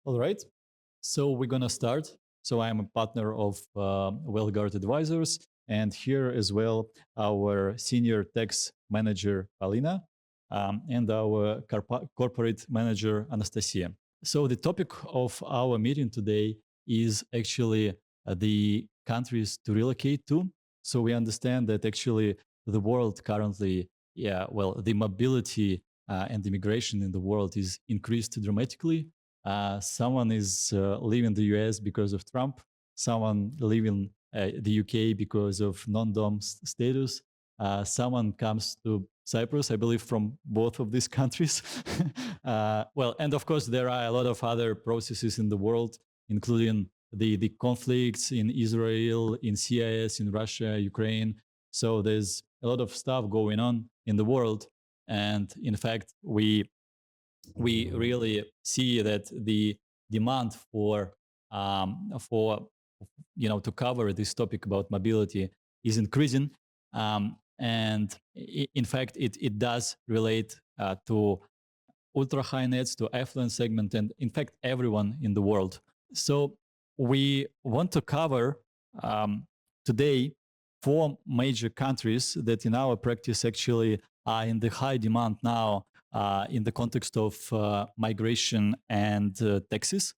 All right, so we're gonna start. So I'm a partner of WellGuard Advisors, and here as well our senior tax manager Alina, and our corporate manager Anastasia. So the topic of our meeting today is actually the countries to relocate to. So we understand that actually the world currently, the mobility and immigration in the world is increased dramatically. Someone is leaving the US because of Trump, someone leaving the UK because of non-dom status, someone comes to Cyprus, I believe, from both of these countries. And of course, there are a lot of other processes in the world, including the conflicts in Israel, in CIS, in Russia, Ukraine. So there's a lot of stuff going on in the world. And in fact, we really see that the demand for to cover this topic about mobility is increasing, and in fact it does relate to ultra high nets, to affluent segment, and in fact everyone in the world. So we want to cover today 4 major countries that in our practice actually are in the high demand now in the context of migration and taxes.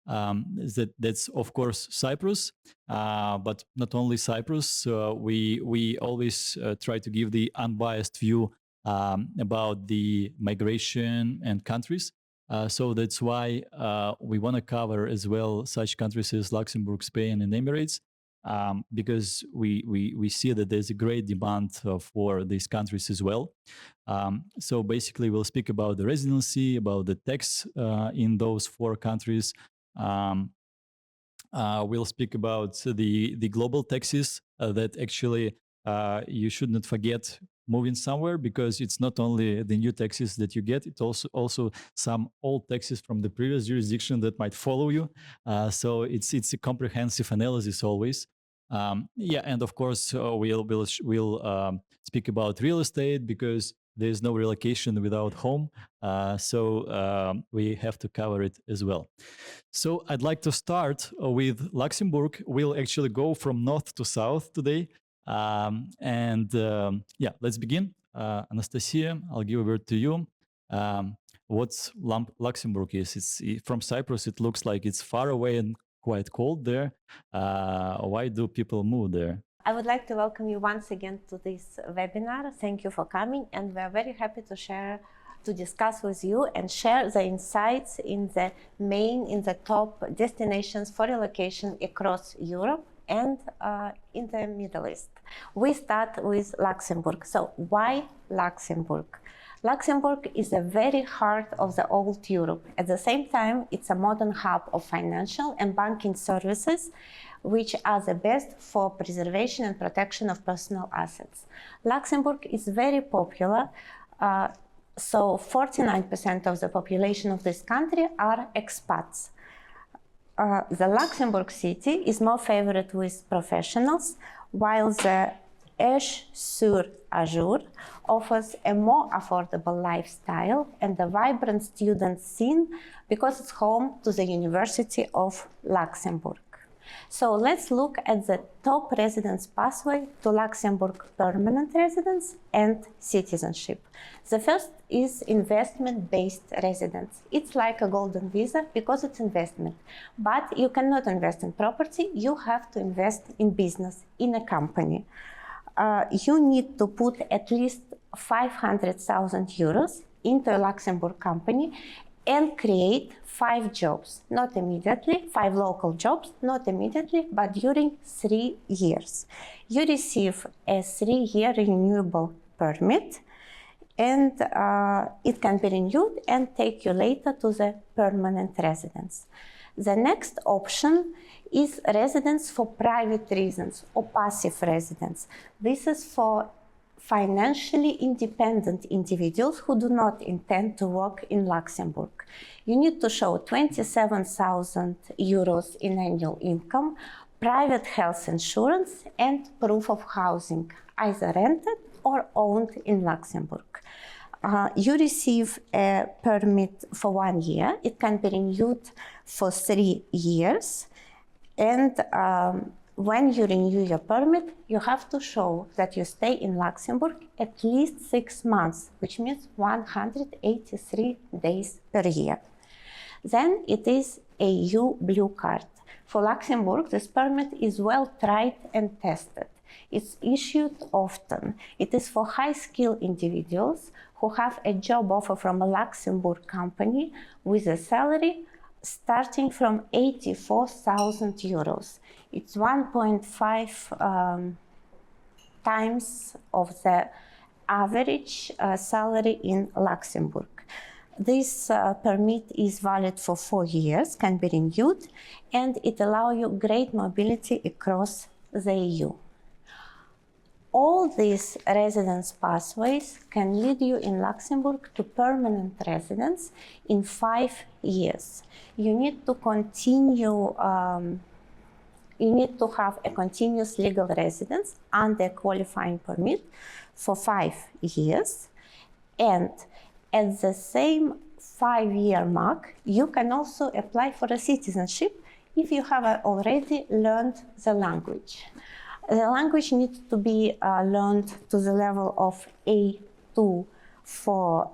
That's of course Cyprus, but not only Cyprus. We always try to give the unbiased view about the migration and countries. So that's why we want to cover as well such countries as Luxembourg, Spain, and Emirates, because we see that there's a great demand for these countries as well. So basically, we'll speak about the residency, about the tax in those 4 countries. We'll speak about the global taxes that actually you should not forget moving somewhere, because it's not only the new taxes that you get, it's also some old taxes from the previous jurisdiction that might follow you. So it's a comprehensive analysis always. And of course we'll speak about real estate, because there's no relocation without home. So we have to cover it as well. So I'd like to start with Luxembourg. We'll actually go from north to south today. Let's begin. Anastasia, I'll give a word to you. What Luxembourg is? It's from Cyprus. It looks like it's far away and quite cold there. Why do people move there? I would like to welcome you once again to this webinar. Thank you for coming, and we're very happy to discuss with you and share the insights in the top destinations for relocation across Europe and in the Middle East. We start with Luxembourg. So why Luxembourg? Luxembourg is the very heart of the old Europe. At the same time, it's a modern hub of financial and banking services, which are the best for preservation and protection of personal assets. Luxembourg is very popular. So 49% of the population of this country are expats. The Luxembourg city is more favored with professionals, while the Aix-sur-Azur offers a more affordable lifestyle and a vibrant student scene because it's home to the University of Luxembourg. So let's look at the top residence pathway to Luxembourg permanent residence and citizenship. The first is investment-based residence. It's like a golden visa because it's investment. But you cannot invest in property, you have to invest in business, in a company. You need to put at least 500,000 euros into a Luxembourg company and create 5 jobs, not immediately, 5 local jobs, not immediately, but during 3 years. You receive a 3-year renewable permit, and it can be renewed and take you later to the permanent residence. The next option is residence for private reasons or passive residence. This is for financially independent individuals who do not intend to work in Luxembourg. You need to show 27,000 euros in annual income, private health insurance, and proof of housing, either rented or owned in Luxembourg. You receive a permit for 1 year. It can be renewed for 3 years. And when you renew your permit, you have to show that you stay in Luxembourg at least 6 months, which means 183 days per year. Then it is a EU blue card. For Luxembourg, this permit is well tried and tested. It's issued often. It is for high-skilled individuals who have a job offer from a Luxembourg company with a salary starting from 84,000 euros. It's 1.5 times of the average salary in Luxembourg. This permit is valid for 4 years, can be renewed, and it allows you great mobility across the EU. All these residence pathways can lead you in Luxembourg to permanent residence in 5 years. You need to continue, you need to have a continuous legal residence under a qualifying permit for 5 years. And at the same 5-year mark, you can also apply for a citizenship if you have already learned the language. The language needs to be learned to the level of A2 for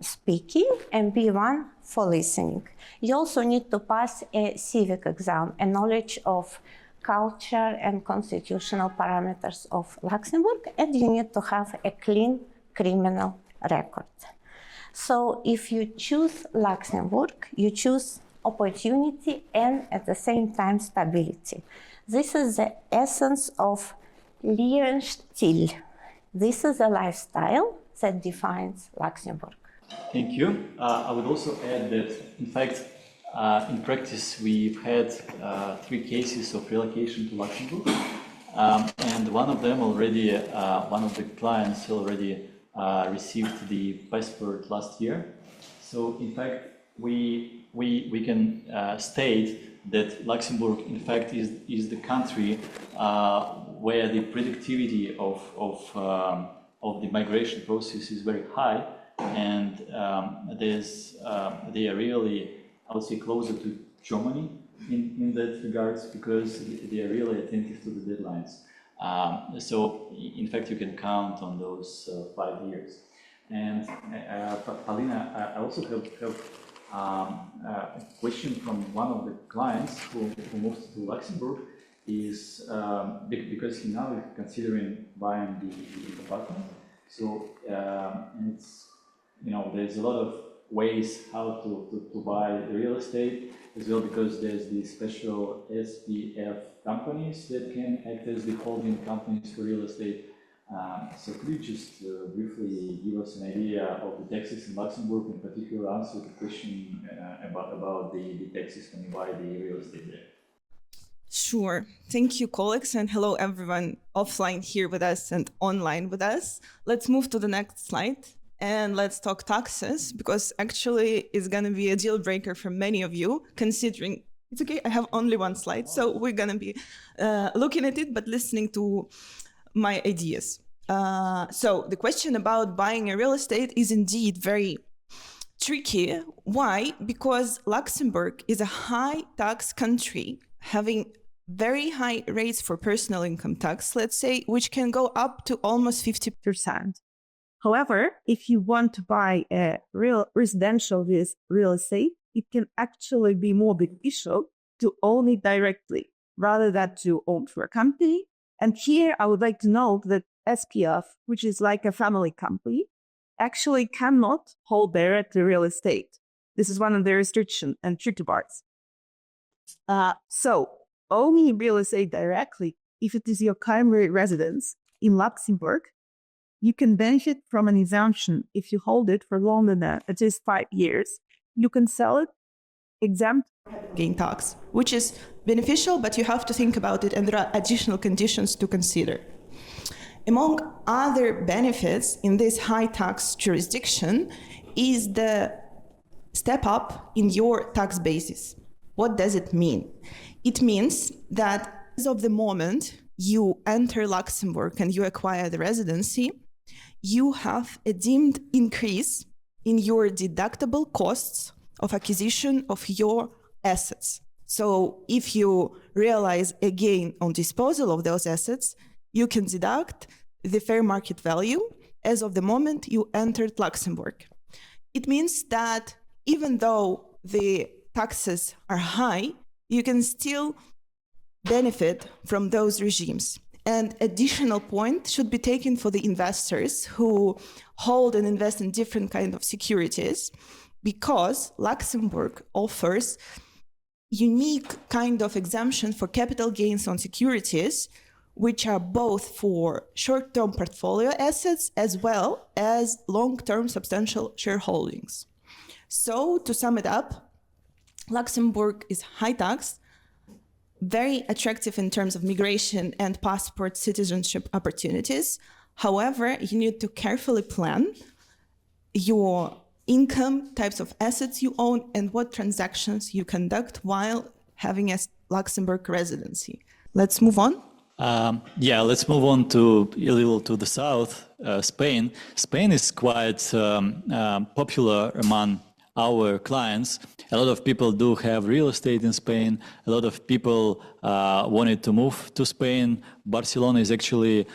speaking and B1 for listening. You also need to pass a civic exam, a knowledge of culture and constitutional parameters of Luxembourg, and you need to have a clean criminal record. So if you choose Luxembourg, you choose opportunity and at the same time stability. This is the essence of Lebensstil. This is a lifestyle that defines Luxembourg. Thank you. I would also add that, in fact, in practice, we've had 3 cases of relocation to Luxembourg, and one of them already, one of the clients already received the passport last year. So, in fact, we can state that Luxembourg, in fact, is the country where the predictability of the migration process is very high, and they are really, I would say, closer to Germany in that regards, because they are really attentive to the deadlines. So, in fact, you can count on those 5 years. And Paulina, I also have a question from one of the clients who moved to Luxembourg, is because he now is considering buying the apartment. So and it's, there's a lot of ways how to buy real estate as well, because there's the special SPF companies that can act as the holding companies for real estate. So could you just briefly give us an idea of the taxes in Luxembourg, in particular answer the question about the taxes when you buy the real estate there? Sure. Thank you, colleagues, and hello everyone offline here with us and online with us. Let's move to the next slide and let's talk taxes, because actually it's going to be a deal breaker for many of you, considering it's okay, I have only one slide, so we're going to be looking at it, but listening to my ideas. So the question about buying a real estate is indeed very tricky. Why? Because Luxembourg is a high tax country, having very high rates for personal income tax, let's say, which can go up to almost 50%. However, if you want to buy a real residential real estate, it can actually be more beneficial to own it directly rather than to own through a company. And here I would like to note that SPF, which is like a family company, actually cannot hold directly real estate. This is one of the restrictions and tricky parts. So owning real estate directly, if it is your primary residence in Luxembourg, you can benefit from an exemption if you hold it for longer than at least 5 years. You can sell it exempt gain tax, which is beneficial, but you have to think about it, and there are additional conditions to consider. Among other benefits in this high tax jurisdiction is the step up in your tax basis. What does it mean? It means that as of the moment you enter Luxembourg and you acquire the residency, you have a deemed increase in your deductible costs of acquisition of your assets. So if you realize a gain on disposal of those assets, you can deduct the fair market value as of the moment you entered Luxembourg. It means that even though the taxes are high, you can still benefit from those regimes. And additional point should be taken for the investors who hold and invest in different kind of securities, because Luxembourg offers unique kind of exemption for capital gains on securities, which are both for short-term portfolio assets as well as long-term substantial shareholdings. So to sum it up, Luxembourg is high tax, very attractive in terms of migration and passport citizenship opportunities. However, you need to carefully plan your income, types of assets you own, and what transactions you conduct while having a Luxembourg residency. Let's move on. Let's move on to a little to the south, Spain. Spain is quite popular among our clients. A lot of people do have real estate in Spain. A lot of people wanted to move to Spain. Barcelona is actually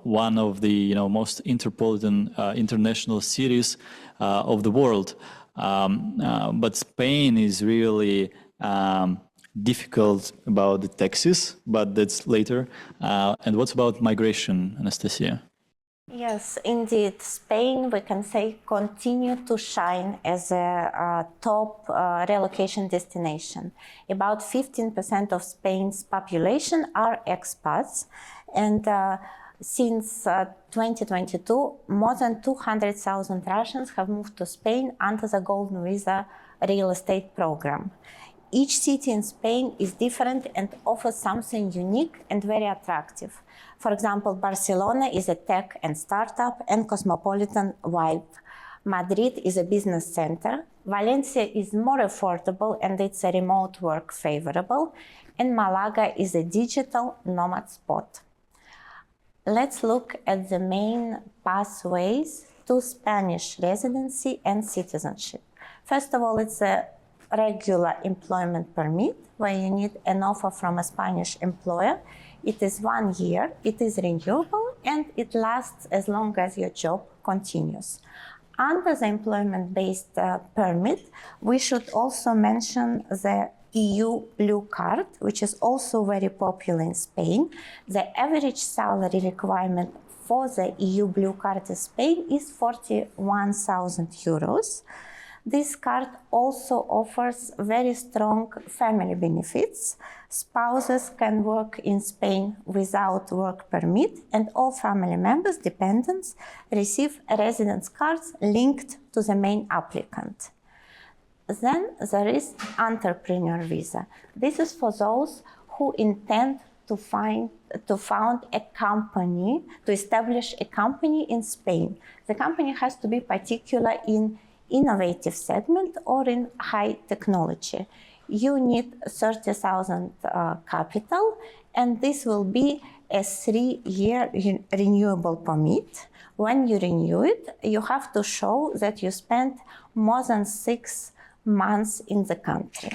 one of the most metropolitan international cities of the world. But Spain is really difficult about the taxes, but that's later. And what's about migration, Anastasia? Yes, indeed. Spain, we can say, continue to shine as a top relocation destination. About 15% of Spain's population are expats, and since 2022, more than 200,000 Russians have moved to Spain under the Golden Visa real estate program. Each city in Spain is different and offers something unique and very attractive. For example, Barcelona is a tech and startup and cosmopolitan vibe. Madrid is a business center. Valencia is more affordable and it's a remote work favorable. And Malaga is a digital nomad spot. Let's look at the main pathways to Spanish residency and citizenship. First of all, it's a regular employment permit where you need an offer from a Spanish employer. It is 1 year, it is renewable, and it lasts as long as your job continues. Under the employment-based permit, we should also mention the EU Blue Card, which is also very popular in Spain. The average salary requirement for the EU Blue Card in Spain is 41,000 euros. This card also offers very strong family benefits. Spouses can work in Spain without work permit, and all family members, dependents, receive residence cards linked to the main applicant. Then there is entrepreneur visa. This is for those who intend to found a company, to establish a company in Spain. The company has to be particular in innovative segment or in high technology. You need 30,000 capital, and this will be a 3-year renewable permit. When you renew it, you have to show that you spent more than 6 months in the country.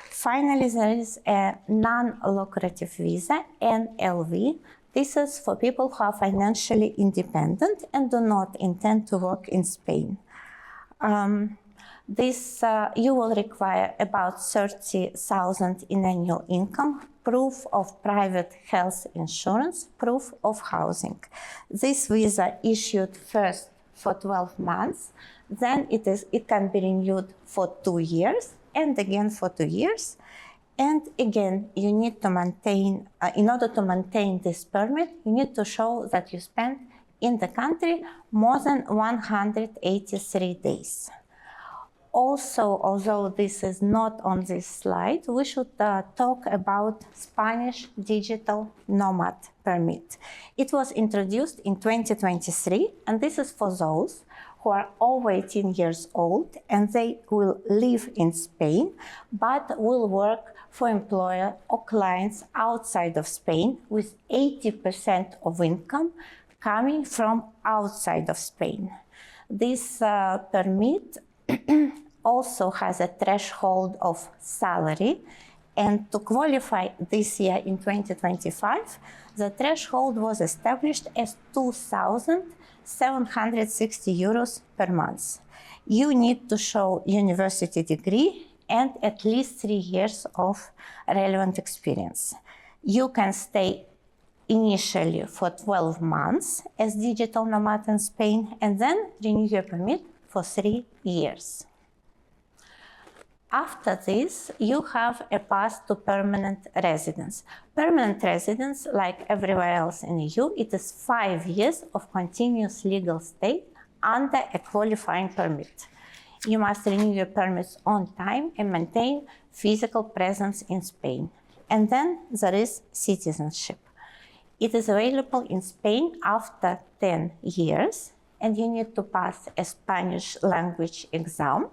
Finally, there is a non-lucrative visa, NLV. This is for people who are financially independent and do not intend to work in Spain. You will require about 30,000 in annual income, proof of private health insurance, proof of housing. This visa issued first for 12 months, then it can be renewed for 2 years and again for 2 years. And again, you need to maintain, in order to maintain this permit, you need to show that you spent in the country more than 183 days. Also, although this is not on this slide, we should talk about Spanish digital nomad permit. It was introduced in 2023, and this is for those who are over 18 years old and they will live in Spain, but will work for employer or clients outside of Spain with 80% of income coming from outside of Spain. This permit also has a threshold of salary, and to qualify this year in 2025, the threshold was established as 2,760 euros per month. You need to show university degree and at least 3 years of relevant experience. You can stay initially for 12 months as digital nomad in Spain and then renew your permit for 3 years. After this, you have a path to permanent residence. Permanent residence, like everywhere else in EU, it is 5 years of continuous legal stay under a qualifying permit. You must renew your permits on time and maintain physical presence in Spain. And then there is citizenship. It is available in Spain after 10 years, and you need to pass a Spanish language exam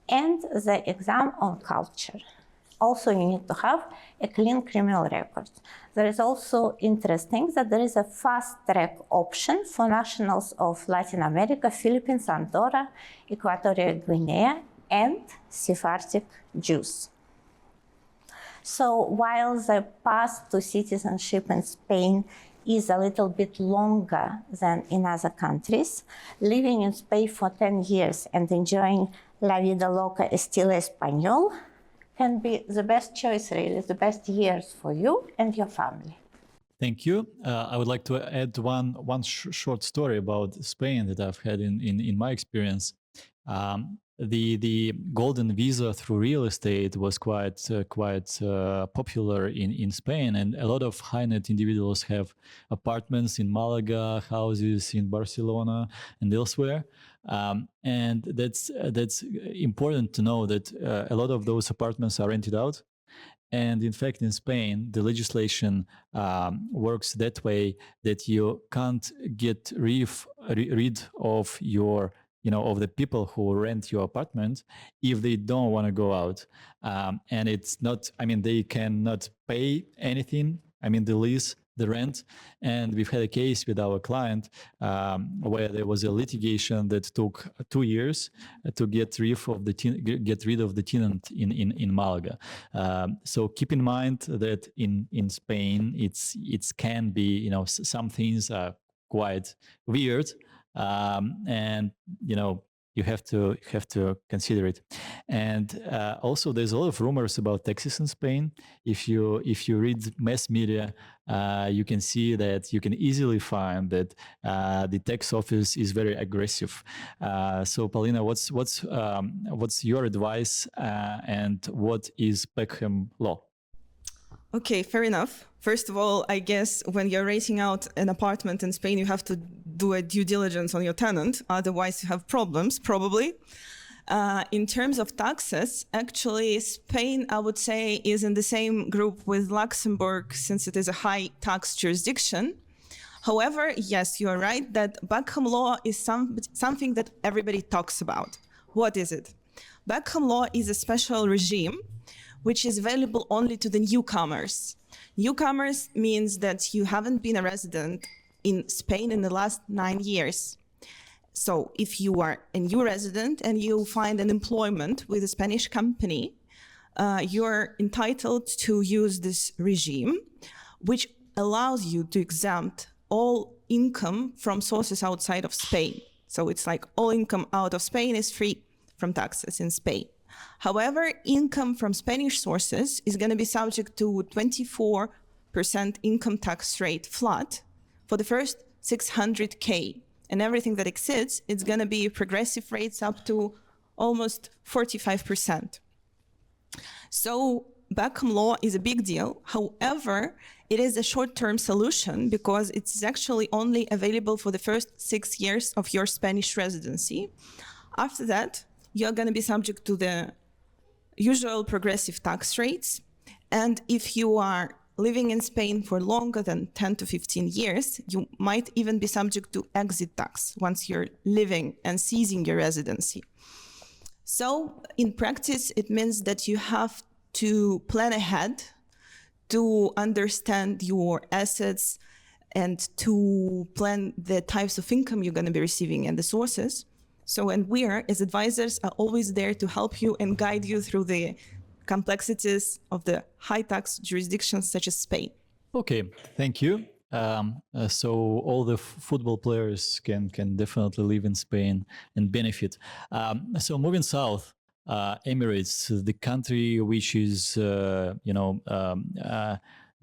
and the exam on culture. Also, you need to have a clean criminal record. There is also interesting that there is a fast-track option for nationals of Latin America, Philippines, Andorra, Equatorial Guinea, and Sephardic Jews. So while the path to citizenship in Spain is a little bit longer than in other countries, living in Spain for 10 years and enjoying La vida loca estilo español can be the best choice, really, the best years for you and your family. Thank you. I would like to add one short story about Spain that I've had in my experience. The golden visa through real estate was quite popular in Spain, and a lot of high net individuals have apartments in Malaga, houses in Barcelona, and elsewhere. And that's important to know that a lot of those apartments are rented out. And in fact, in Spain, the legislation works that way that you can't get rid of your, of the people who rent your apartment if they don't want to go out. And it's not, they cannot pay anything. The lease, the rent. And we've had a case with our client where there was a litigation that took 2 years to get rid of the tenant in Malaga. So keep in mind that in Spain, it can be, some things are quite weird. And you have to consider it. And also there's a lot of rumors about taxes in Spain. If you read mass media, you can see that you can easily find that the tax office is very aggressive. So Paulina, what's your advice and what is Peckham law? Okay, fair enough. First of all, I guess when you're renting out an apartment in Spain, you have to do a due diligence on your tenant. Otherwise, you have problems, probably. In terms of taxes, actually, Spain, I would say, is in the same group with Luxembourg, since it is a high tax jurisdiction. However, yes, you are right that Peckham law is something that everybody talks about. What is it? Peckham law is a special regime which is available only to the newcomers. Newcomers means that you haven't been a resident in Spain in the last 9 years. So if you are a new resident and you find an employment with a Spanish company, you're entitled to use this regime, which allows you to exempt all income from sources outside of Spain. So it's like all income out of Spain is free from taxes in Spain. However, income from Spanish sources is going to be subject to 24% income tax rate flat for the first 600K. And everything that exceeds, it's going to be progressive rates up to almost 45%. So Peckham law is a big deal. However, it is a short-term solution because it's actually only available for the first 6 years of your Spanish residency. After that, you're going to be subject to the usual progressive tax rates. And if you are living in Spain for longer than 10 to 15 years, you might even be subject to exit tax once you're living and ceasing your residency. So in practice, it means that you have to plan ahead to understand your assets and to plan the types of income you're going to be receiving and the sources. So, and we are, as advisors, are always there to help you and guide you through the complexities of the high tax jurisdictions such as Spain. Okay, thank you. So all the football players can definitely live in Spain and benefit. So moving south, Emirates, the country which is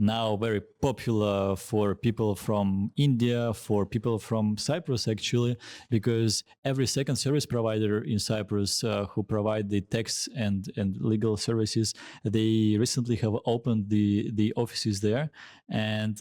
now very popular for people from India, for people from Cyprus, actually, because every second service provider in Cyprus who provide the tax and legal services, they recently have opened the offices there, and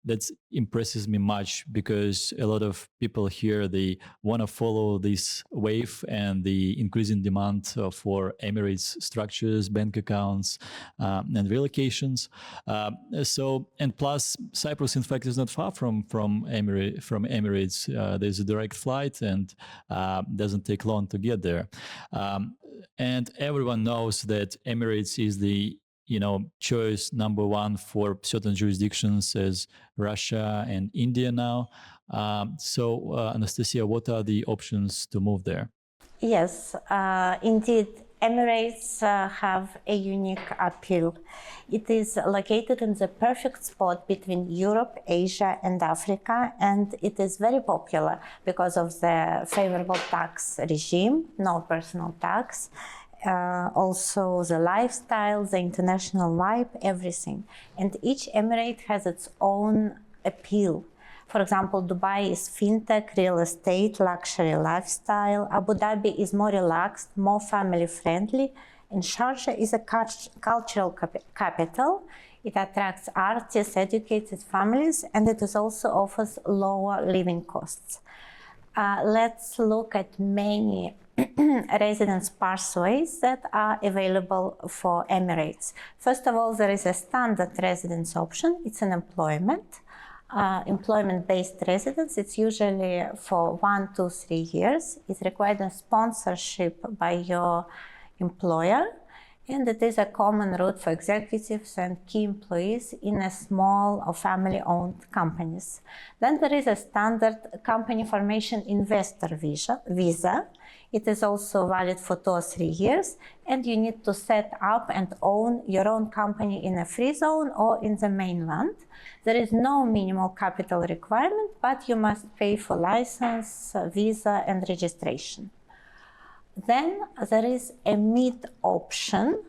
that impresses me much, because a lot of people here, they want to follow this wave and the increasing demand for Emirates structures, bank accounts, and relocations. And plus Cyprus, in fact, is not far from Emirates. There's a direct flight, and doesn't take long to get there. And everyone knows that Emirates is the choice number one for certain jurisdictions as Russia and India now. So Anastasia, what are the options to move there? Yes, indeed, Emirates have a unique appeal. It is located in the perfect spot between Europe, Asia, and Africa, and it is very popular because of the favorable tax regime, no personal tax. Also the lifestyle, the international vibe, everything. And each emirate has its own appeal. For example, Dubai is fintech, real estate, luxury lifestyle. Abu Dhabi is more relaxed, more family friendly. And Sharjah is a cultural capital. It attracts artists, educated families, and it is also offers lower living costs. Let's look at many residence pathways that are available for Emirates. First of all, there is a standard residence option. It's an employment-based residence. It's usually for 1 to 3 years. It requires a sponsorship by your employer, and it is a common route for executives and key employees in a small or family-owned companies. Then there is a standard company formation investor visa. It is also valid for 2 or 3 years, and you need to set up and own your own company in a free zone or in the mainland. There is no minimal capital requirement, but you must pay for license, visa, and registration. Then there is a mid option.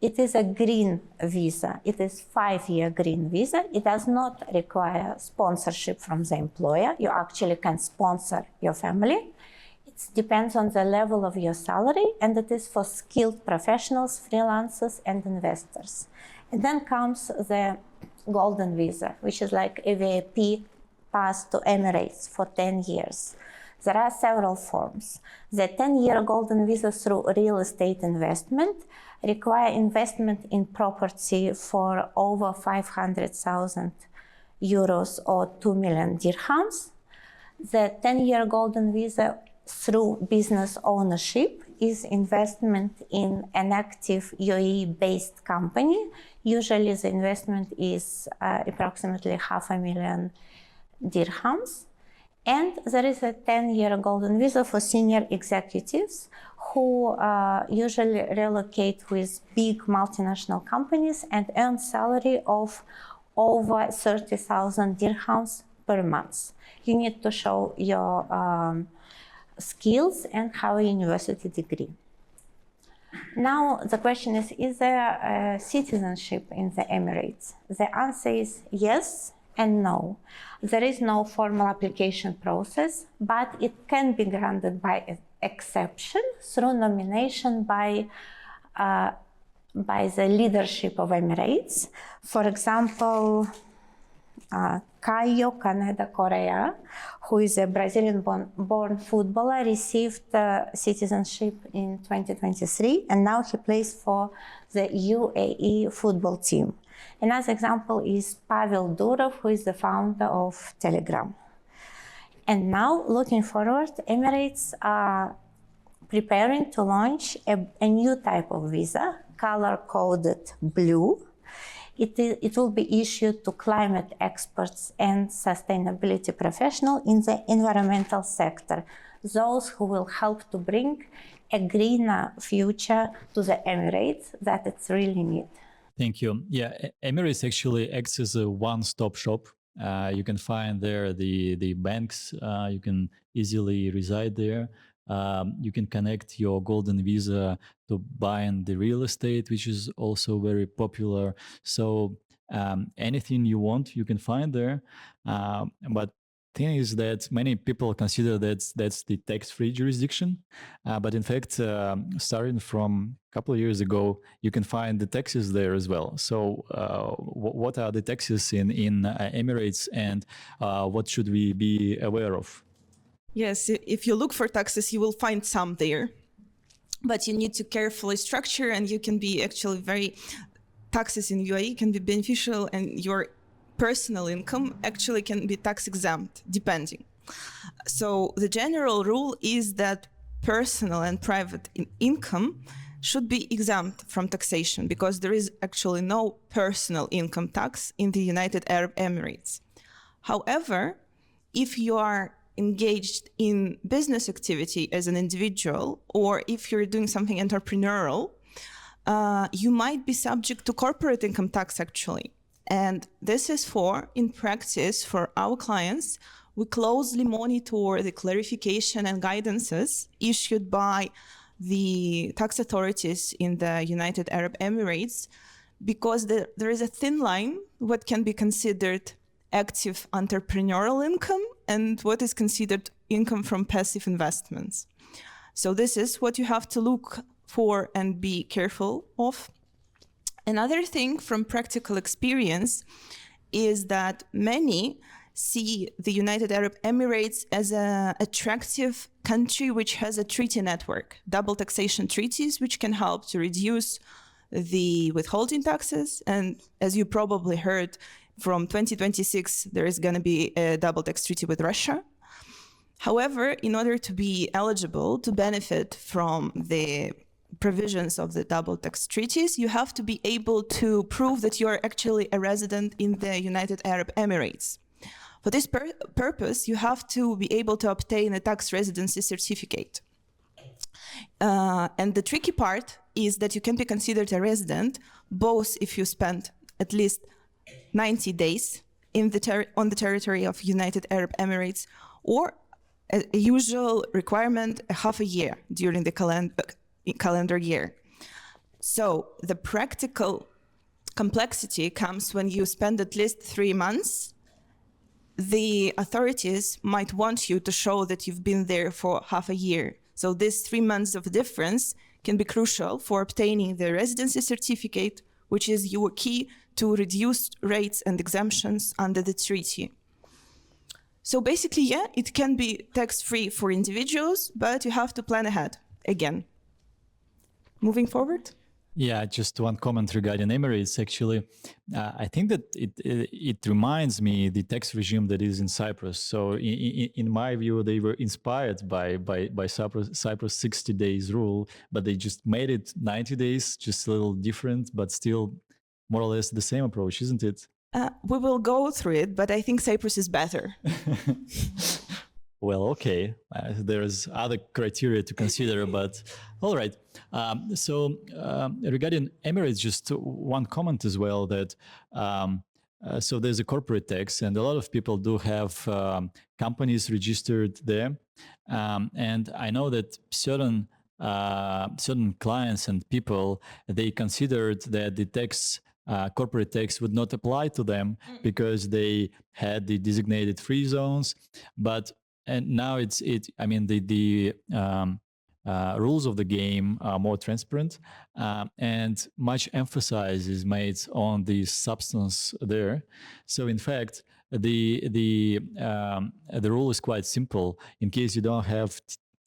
It is a green visa. It is 5-year green visa. It does not require sponsorship from the employer. You actually can sponsor your family. It depends on the level of your salary, and it is for skilled professionals, freelancers, and investors. And then comes the golden visa, which is like a VIP pass to Emirates for 10 years. There are several forms. The 10-year golden visa through real estate investment require investment in property for over 500,000 euros or 2 million dirhams. The 10-year golden visa through business ownership is investment in an active UAE-based company. Usually the investment is approximately 500,000 dirhams. And there is a 10-year golden visa for senior executives who usually relocate with big multinational companies and earn salary of over 30,000 dirhams per month. You need to show your skills and have a university degree. Now the question is there citizenship in the Emirates? The answer is yes and no. There is no formal application process, but it can be granted by exception through nomination by the leadership of Emirates. For example, Caio Caneda Correa, who is a Brazilian-born footballer, received citizenship in 2023, and now he plays for the UAE football team. Another example is Pavel Durov, who is the founder of Telegram. And now, looking forward, Emirates are preparing to launch a new type of visa, color-coded blue. It will be issued to climate experts and sustainability professionals in the environmental sector, those who will help to bring a greener future to the Emirates that it's really need. Thank you. Yeah, Emirates actually acts as a one-stop shop. You can find there the banks. You can easily reside there. You can connect your golden visa to buying the real estate, which is also very popular. So anything you want, you can find there. But thing is that many people consider that's the tax-free jurisdiction, but in fact, starting from a couple of years ago, you can find the taxes there as well. So, what are the taxes in Emirates, and what should we be aware of? Yes, if you look for taxes, you will find some there, but you need to carefully structure, and you can be actually taxes in UAE can be beneficial, and your personal income actually can be tax exempt depending. So the general rule is that personal and private income should be exempt from taxation because there is actually no personal income tax in the United Arab Emirates. However, if you are engaged in business activity as an individual, or if you're doing something entrepreneurial, you might be subject to corporate income tax actually. And this is in practice, for our clients, we closely monitor the clarification and guidances issued by the tax authorities in the United Arab Emirates, because there is a thin line what can be considered active entrepreneurial income and what is considered income from passive investments. So this is what you have to look for and be careful of. Another thing from practical experience is that many see the United Arab Emirates as an attractive country which has a treaty network, double taxation treaties, which can help to reduce the withholding taxes. And as you probably heard, from 2026, there is going to be a double tax treaty with Russia. However, in order to be eligible to benefit from the provisions of the double tax treaties, you have to be able to prove that you are actually a resident in the United Arab Emirates. For this purpose, you have to be able to obtain a tax residency certificate. And the tricky part is that you can be considered a resident both if you spend at least 90 days on the territory of United Arab Emirates, or a usual requirement, a half a year during the calendar year. So the practical complexity comes when you spend at least 3 months. The authorities might want you to show that you've been there for half a year. So this 3 months of difference can be crucial for obtaining the residency certificate, which is your key to reduced rates and exemptions under the treaty. So basically, yeah, it can be tax-free for individuals, but you have to plan ahead again. Moving forward. Yeah, just one comment regarding Emirates. Actually, I think that it reminds me the tax regime that is in Cyprus. So in my view, they were inspired by Cyprus 60 days rule, but they just made it 90 days, just a little different, but still more or less the same approach, isn't it? We will go through it, but I think Cyprus is better. Well, okay. There's other criteria to consider, but all right. Regarding Emirates, just one comment as well that so there's a corporate tax, and a lot of people do have companies registered there, and I know that certain clients and people, they considered that the tax. Corporate tax would not apply to them because they had the designated free zones, and now the rules of the game are more transparent, and much emphasis is made on the substance there. So in fact, the rule is quite simple. In case you don't have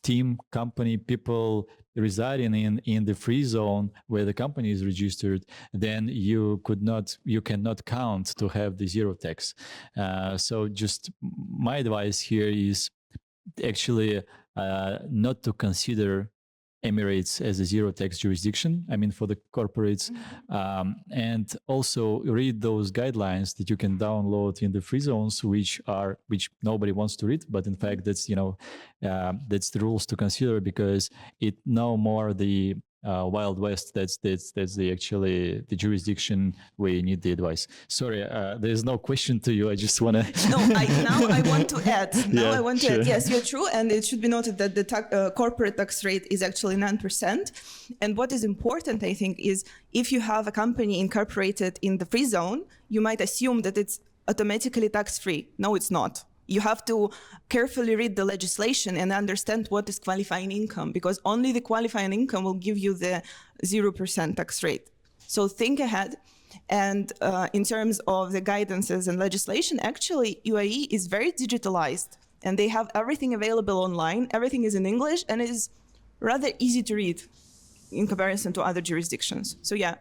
team, company, people residing in the free zone where the company is registered, then you cannot count to have the zero tax. So just my advice here is actually not to consider Emirates as a zero tax jurisdiction, I mean, for the corporates. And also read those guidelines that you can download in the free zones, which nobody wants to read, but in fact, that's that's the rules to consider, because it no more the Wild West. That's the jurisdiction where you need the advice. Sorry, there's no question to you. I just want to. No, I want to add. I want to add. Yes, you're true, and it should be noted that the corporate tax rate is actually 9%. And what is important, I think, is if you have a company incorporated in the free zone, you might assume that it's automatically tax-free. No, it's not. You have to carefully read the legislation and understand what is qualifying income, because only the qualifying income will give you the 0% tax rate. So think ahead. And in terms of the guidances and legislation, actually, UAE is very digitalized, and they have everything available online. Everything is in English, and it is rather easy to read in comparison to other jurisdictions. So yeah.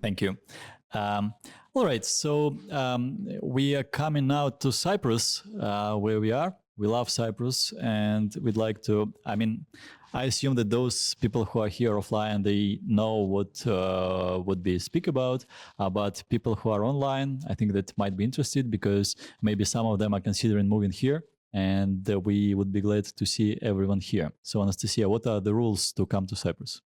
Thank you. All right, so we are coming now to Cyprus, where we are. We love Cyprus, and we'd like to, I assume that those people who are here offline, they know what we speak about, but people who are online, I think that might be interested, because maybe some of them are considering moving here, and we would be glad to see everyone here. So Anastasia, what are the rules to come to Cyprus?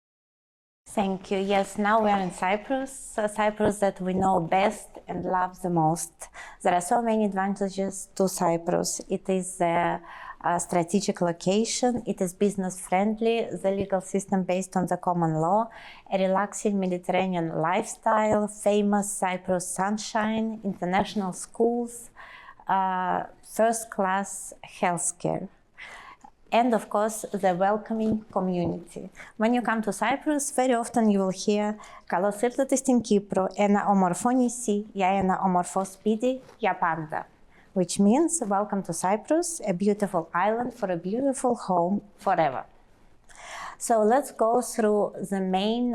Thank you. Yes, now we are in Cyprus, Cyprus that we know best and love the most. There are so many advantages to Cyprus. It is a strategic location, it is business friendly, the legal system based on the common law, a relaxing Mediterranean lifestyle, famous Cyprus sunshine, international schools, first-class healthcare. And of course, the welcoming community. When you come to Cyprus, very often you will hear "Καλώς ήρθατε στην Κύπρο, ένα όμορφο νησί για ένα όμορφο σπίτι για πάντα," which means welcome to Cyprus, a beautiful island for a beautiful home forever. So let's go through the main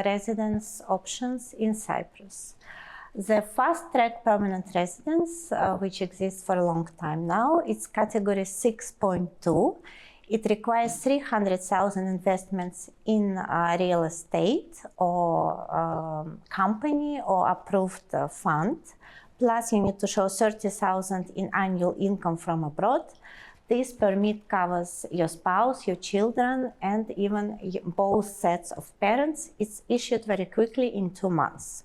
residence options in Cyprus. The fast-track permanent residence, which exists for a long time now, it's category 6.2. It requires 300,000 investments in real estate or company or approved fund. Plus, you need to show 30,000 in annual income from abroad. This permit covers your spouse, your children, and even both sets of parents. It's issued very quickly in 2 months.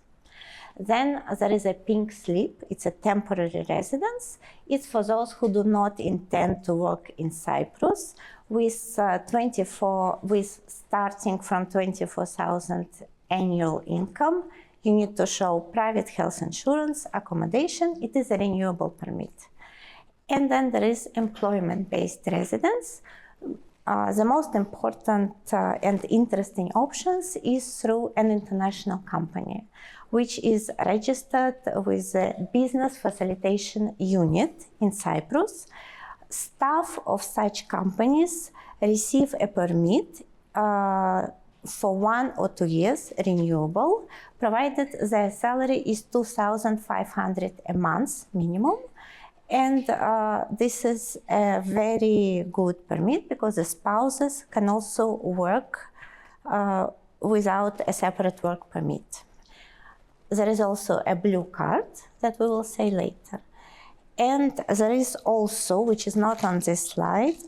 Then there is a pink slip. It's a temporary residence. It's for those who do not intend to work in Cyprus, with starting from 24,000 annual income. You need to show private health insurance, accommodation. It is a renewable permit. And then there is employment-based residence. The most important and interesting options is through an international company, which is registered with the Business Facilitation Unit in Cyprus. Staff of such companies receive a permit for 1 or 2 years, renewable, provided their salary is 2,500 a month minimum. And this is a very good permit, because the spouses can also work without a separate work permit. There is also a blue card that we will say later. And there is also, which is not on this slide,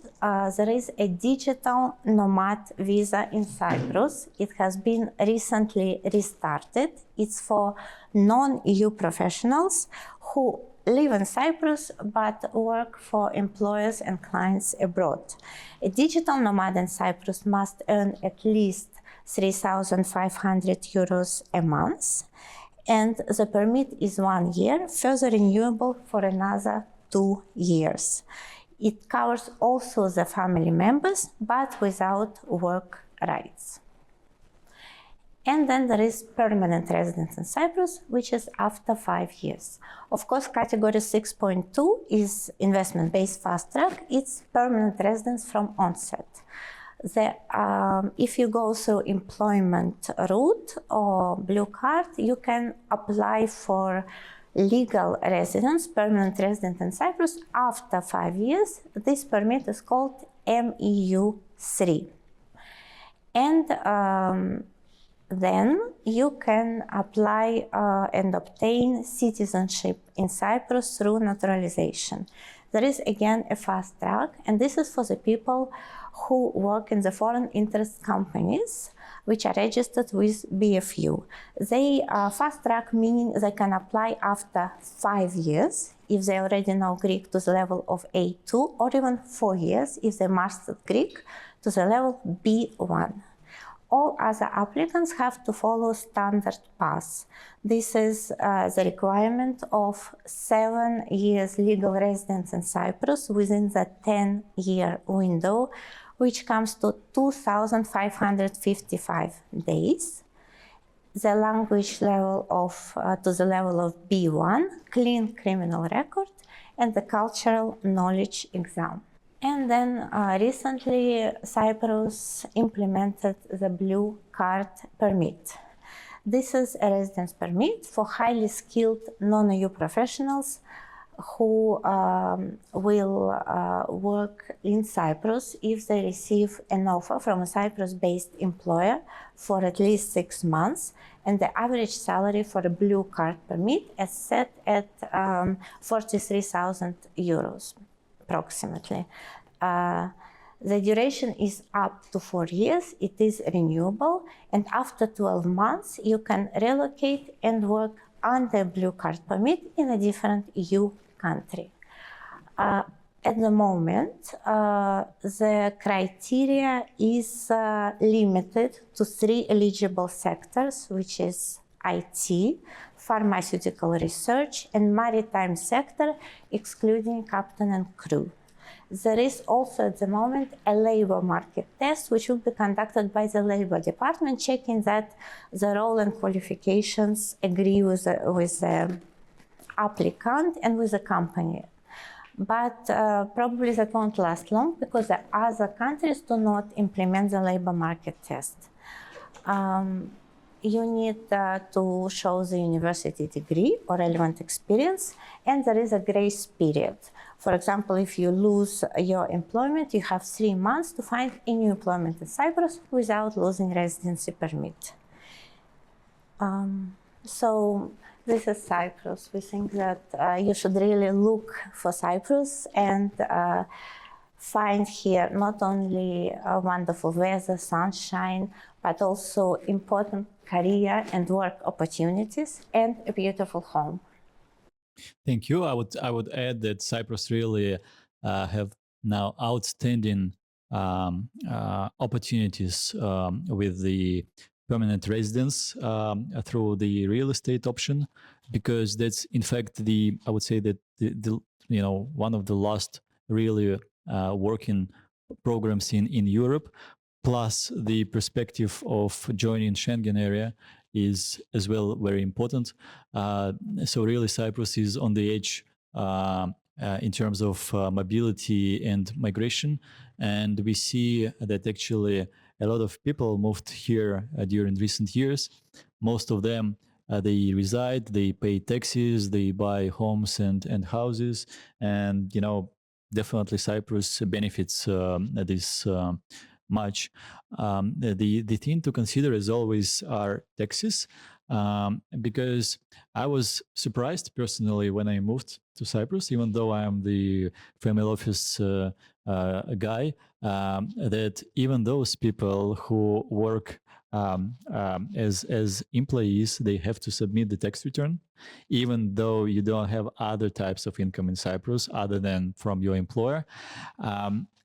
there is a digital nomad visa in Cyprus. It has been recently restarted. It's for non-EU professionals who live in Cyprus but work for employers and clients abroad. A digital nomad in Cyprus must earn at least 3,500 euros a month, and the permit is 1 year, further renewable for another 2 years. It covers also the family members, but without work rights. And then there is permanent residence in Cyprus, which is after 5 years. Of course, category 6.2 is investment-based fast track. It's permanent residence from onset. If you go through employment route or blue card, you can apply for legal residence, permanent resident in Cyprus after 5 years. This permit is called MEU3. And then you can apply and obtain citizenship in Cyprus through naturalization. There is again a fast track, and this is for the people who work in the foreign interest companies which are registered with BFU. They fast track, meaning they can apply after 5 years if they already know Greek to the level of A2, or even 4 years if they mastered Greek to the level B1. All other applicants have to follow standard path. This is the requirement of 7 years legal residence in Cyprus within the 10-year window, which comes to 2,555 days. The language level to the level of B1, clean criminal record, and the cultural knowledge exam. And then recently, Cyprus implemented the blue card permit. This is a residence permit for highly skilled non-EU professionals who will work in Cyprus if they receive an offer from a Cyprus-based employer for at least 6 months, and the average salary for a blue card permit is set at 43,000 euros approximately. The duration is up to 4 years, it is renewable, and after 12 months you can relocate and work under blue card permit in a different EU country. At the moment, the criteria is limited to 3 eligible sectors, which is IT, pharmaceutical research, and maritime sector, excluding captain and crew. There is also at the moment a labor market test, which will be conducted by the Labor Department, checking that the role and qualifications agree with the applicant and with the company. But probably that won't last long because the other countries do not implement the labor market test. You need to show the university degree or relevant experience, and there is a grace period. For example, if you lose your employment, you have 3 months to find a new employment in Cyprus without losing residency permit. So this is Cyprus. We think that you should really look for Cyprus and find here not only wonderful weather, sunshine, but also important career and work opportunities and a beautiful home. Thank you. I would add that Cyprus really have now outstanding opportunities with the permanent residence through the real estate option, because that's in fact I would say that the one of the last really working programs in Europe, plus the perspective of joining Schengen area is as well very important. So really Cyprus is on the edge in terms of mobility and migration. And we see that actually a lot of people moved here during recent years. Most of them, they reside, they pay taxes, they buy homes and houses. And, definitely Cyprus benefits this much. The thing to consider as always are taxes, because I was surprised personally when I moved to Cyprus, even though I am the family office guy, that even those people who work as employees, they have to submit the tax return, even though you don't have other types of income in Cyprus other than from your employer.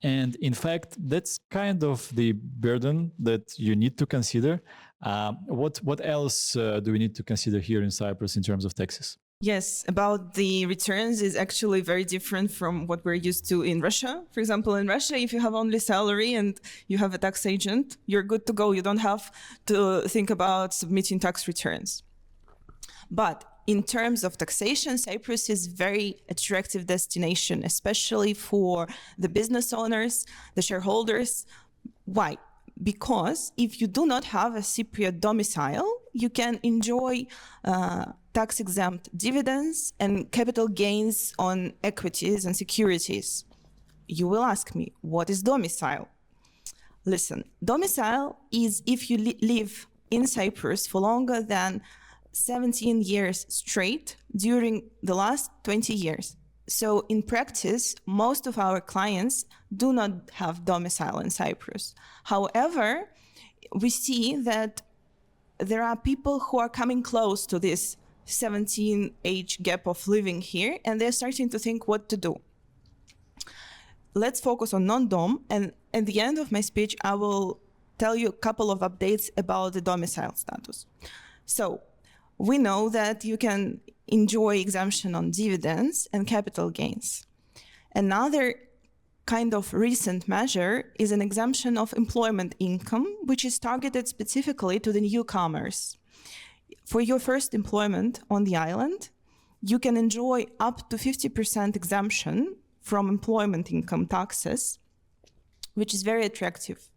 And in fact, that's kind of the burden that you need to consider. What else do we need to consider here in Cyprus in terms of taxes? Yes, about the returns is actually very different from what we're used to in Russia. For example, in Russia, if you have only salary and you have a tax agent, you're good to go. You don't have to think about submitting tax returns. But in terms of taxation, Cyprus is very attractive destination, especially for the business owners, the shareholders. Why? Because if you do not have a Cypriot domicile, you can enjoy tax-exempt dividends and capital gains on equities and securities. You will ask me, what is domicile? Listen, domicile is if you live in Cyprus for longer than 17 years straight during the last 20 years. So in practice, most of our clients do not have domicile in Cyprus. However, we see that there are people who are coming close to this 17 age gap of living here, and they're starting to think what to do. Let's focus on non-dom, and at the end of my speech, I will tell you a couple of updates about the domicile status. So we know that you can enjoy exemption on dividends and capital gains. Another kind of recent measure is an exemption of employment income, which is targeted specifically to the newcomers. For your first employment on the island, you can enjoy up to 50% exemption from employment income taxes, which is very attractive.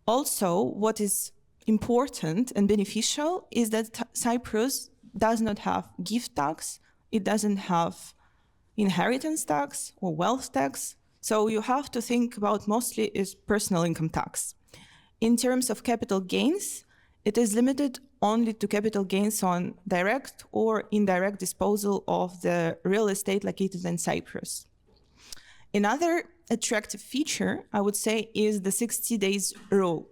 Also, what is important and beneficial is that Cyprus does not have gift tax, it doesn't have inheritance tax or wealth tax, so you have to think about mostly is personal income tax. In terms of capital gains, it is limited only to capital gains on direct or indirect disposal of the real estate located in Cyprus. Another attractive feature, I would say, is the 60 days rule.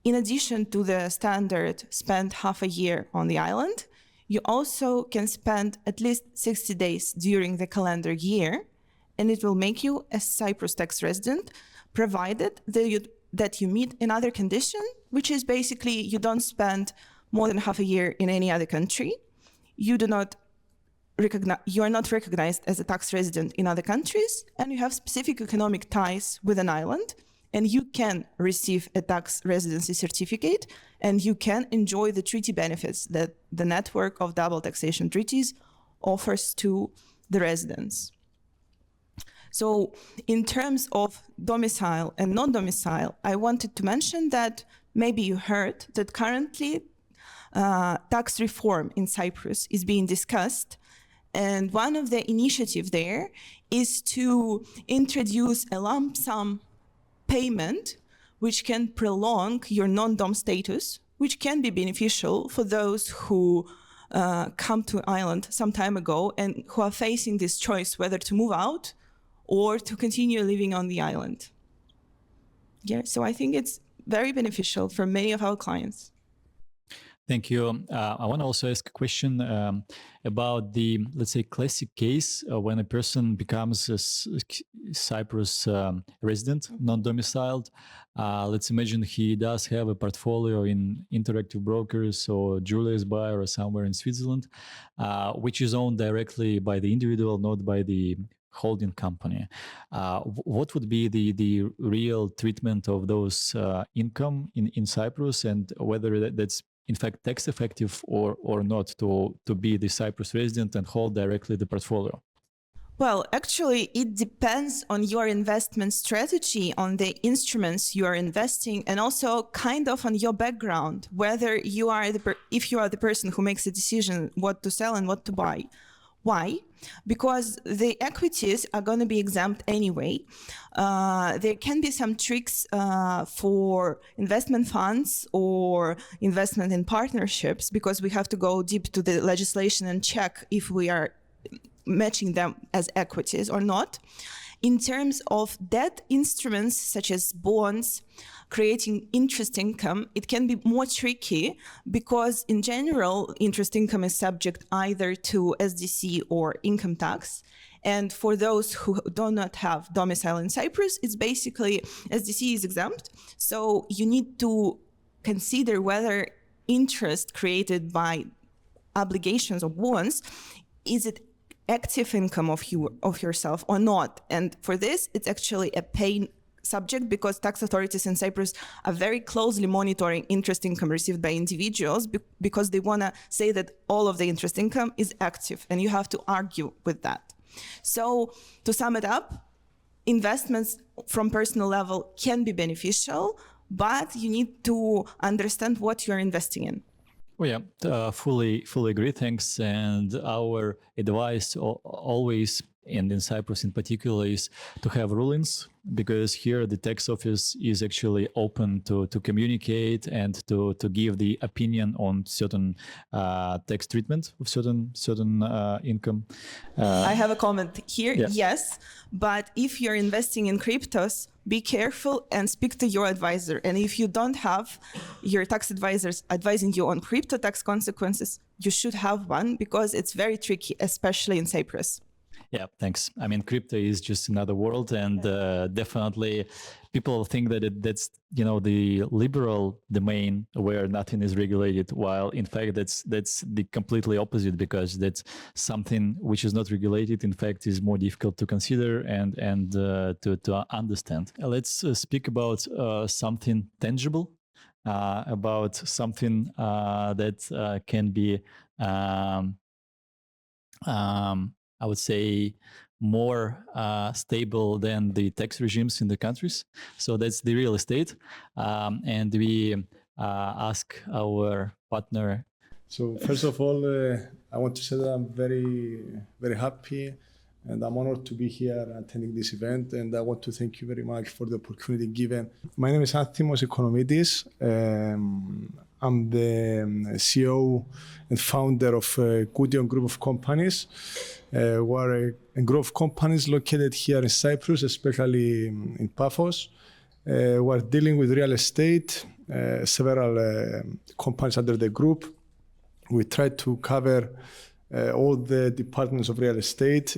In addition to the standard spend half a year on the island, you also can spend at least 60 days during the calendar year, and it will make you a Cyprus tax resident, provided that you meet another condition, which is basically you don't spend more than half a year in any other country. You are not recognized as a tax resident in other countries, and you have specific economic ties with an island, and you can receive a tax residency certificate, and you can enjoy the treaty benefits that the network of double taxation treaties offers to the residents. So in terms of domicile and non-domicile, I wanted to mention that maybe you heard that currently tax reform in Cyprus is being discussed. And one of the initiatives there is to introduce a lump sum payment which can prolong your non-dom status, which can be beneficial for those who come to Ireland some time ago and who are facing this choice whether to move out or to continue living on the island. Yeah, so I think it's very beneficial for many of our clients. Thank you. I want to also ask a question about the, let's say, classic case when a person becomes a Cyprus resident, non-domiciled. Let's imagine he does have a portfolio in Interactive Brokers or Julius Baer or somewhere in Switzerland, which is owned directly by the individual, not by the holding company. What would be the real treatment of those income in Cyprus, and whether that's in fact tax effective or not to be the Cyprus resident and hold directly the portfolio? Well, actually, it depends on your investment strategy, on the instruments you are investing, and also kind of on your background, whether you are if you are the person who makes a decision what to sell and what to buy. Why? Because the equities are going to be exempt anyway. There can be some tricks for investment funds or investment in partnerships, because we have to go deep to the legislation and check if we are matching them as equities or not. In terms of debt instruments such as bonds, creating interest income, it can be more tricky because in general, interest income is subject either to SDC or income tax. And for those who do not have domicile in Cyprus, it's basically SDC is exempt. So you need to consider whether interest created by obligations or bonds, is it active income of yourself or not? And for this, it's actually a pain subject because tax authorities in Cyprus are very closely monitoring interest income received by individuals because they want to say that all of the interest income is active, and you have to argue with that. So to sum it up, investments from personal level can be beneficial, but you need to understand what you're investing in. Oh yeah, fully agree. Thanks. And our advice always and in Cyprus in particular, is to have rulings, because here the tax office is actually open to communicate and to give the opinion on certain tax treatment of certain income. I have a comment here. Yeah. Yes, but if you're investing in cryptos, be careful and speak to your advisor. And if you don't have your tax advisors advising you on crypto tax consequences, you should have one, because it's very tricky, especially in Cyprus. Yeah, thanks. I mean, crypto is just another world, and definitely people think that that's the liberal domain where nothing is regulated, while in fact that's the completely opposite, because that's something which is not regulated. In fact, is more difficult to consider and to understand. Let's speak about something tangible, about something that can be. I would say more stable than the tax regimes in the countries. So that's the real estate. And we ask our partner. So first of all, I want to say that I'm very, very happy and I'm honored to be here attending this event. And I want to thank you very much for the opportunity given. My name is Anthimos Economidis. I'm the CEO and founder of Kuutio Group of Companies. We're a group of companies located here in Cyprus, especially in Paphos. We're dealing with real estate, several companies under the group. We try to cover all the departments of real estate.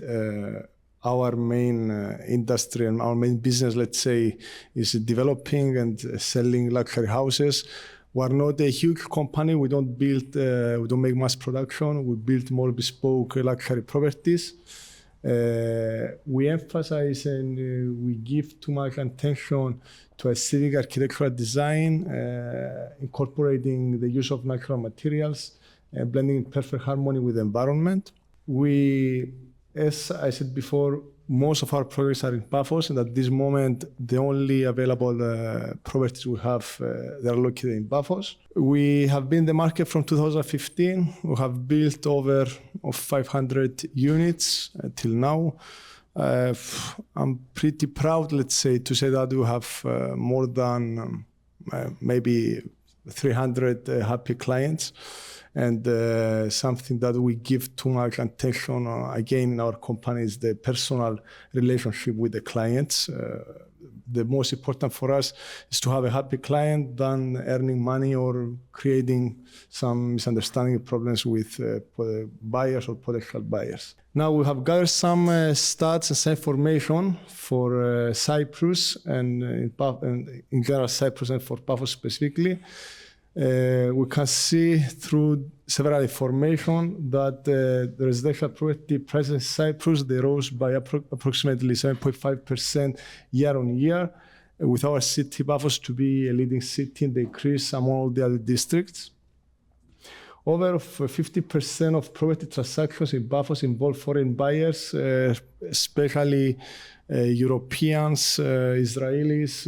Our main industry and our main business, let's say, is developing and selling luxury houses. We're not a huge company. We don't make mass production. We build more bespoke luxury properties. We emphasize and we give too much attention to aesthetic architectural design, incorporating the use of natural materials, blending in perfect harmony with the environment. We, as I said before, most of our projects are in Paphos, and at this moment, the only available properties we have, they're located in Paphos. We have been in the market from 2015. We have built over 500 units till now. I'm pretty proud, let's say, to say that we have more than maybe 300 happy clients. And something that we give too much attention, again, in our company is the personal relationship with the clients. The most important for us is to have a happy client than earning money or creating some misunderstanding problems with buyers or potential buyers. Now we have gathered some stats and some information for Cyprus and in general Cyprus and for Paphos specifically. We can see through several information that the residential property prices in Cyprus, they rose by approximately 7.5% year on year, with our city Paphos to be a leading city in the increase among all the other districts. Over 50% of property transactions in Paphos involve foreign buyers, especially Europeans, Israelis,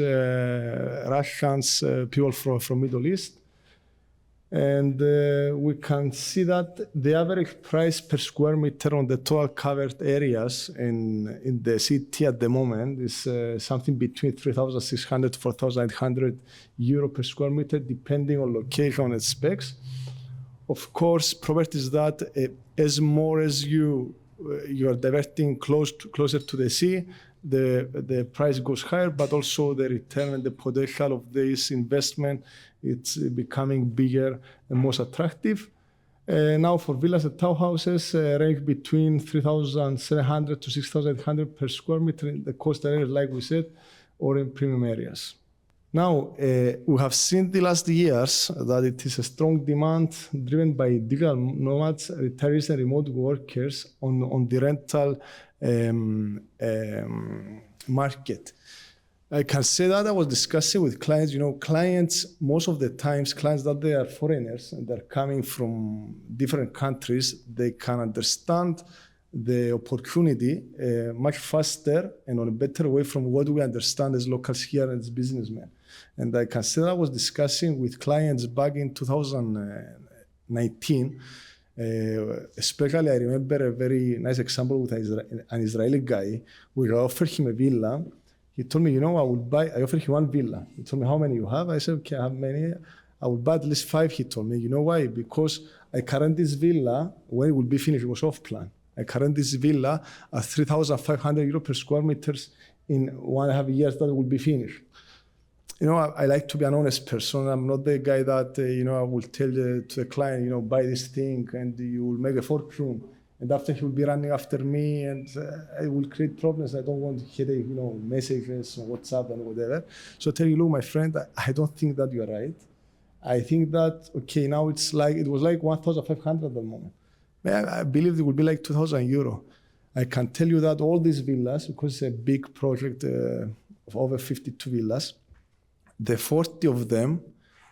Russians, people from Middle East. And we can see that the average price per square meter on the total covered areas in the city at the moment is something between 3,600 to 4,800 euro per square meter, depending on location and specs. Of course, properties that as more as you are diverting closer to the sea, the price goes higher, but also the return and the potential of this investment, it's becoming bigger and more attractive. Now for villas and townhouses, range between 3,700 to 6,800 per square meter in the coastal areas, like we said, or in premium areas. Now, we have seen the last years that it is a strong demand driven by digital nomads, retirees, and remote workers on the rental market. I can say that I was discussing with clients, clients, most of the times, clients that they are foreigners and they're coming from different countries, they can understand the opportunity much faster and on a better way from what we understand as locals here and as businessmen. And I can say that I was discussing with clients back in 2019, Especially, I remember a very nice example with an Israeli guy. We offered him a villa. He told me, you know, I offered him one villa. He told me, how many you have? I said, okay, I have many. I will buy at least 5. He told me, you know why? Because I current this villa, when it will be finished, it was off plan. I current this villa at 3,500 euro per square meters in 1.5 years that it will be finished. You know, I like to be an honest person. I'm not the guy that, you know, I will tell to the client, you know, buy this thing and you will make a fortune. And after he will be running after me and I will create problems. I don't want headache, you know, messages on WhatsApp and whatever. So I tell you, look, my friend, I don't think that you're right. I think that, okay, now it was like 1,500 at the moment. I believe it will be like 2,000 euro. I can tell you that all these villas, because it's a big project of over 52 villas, the 40 of them,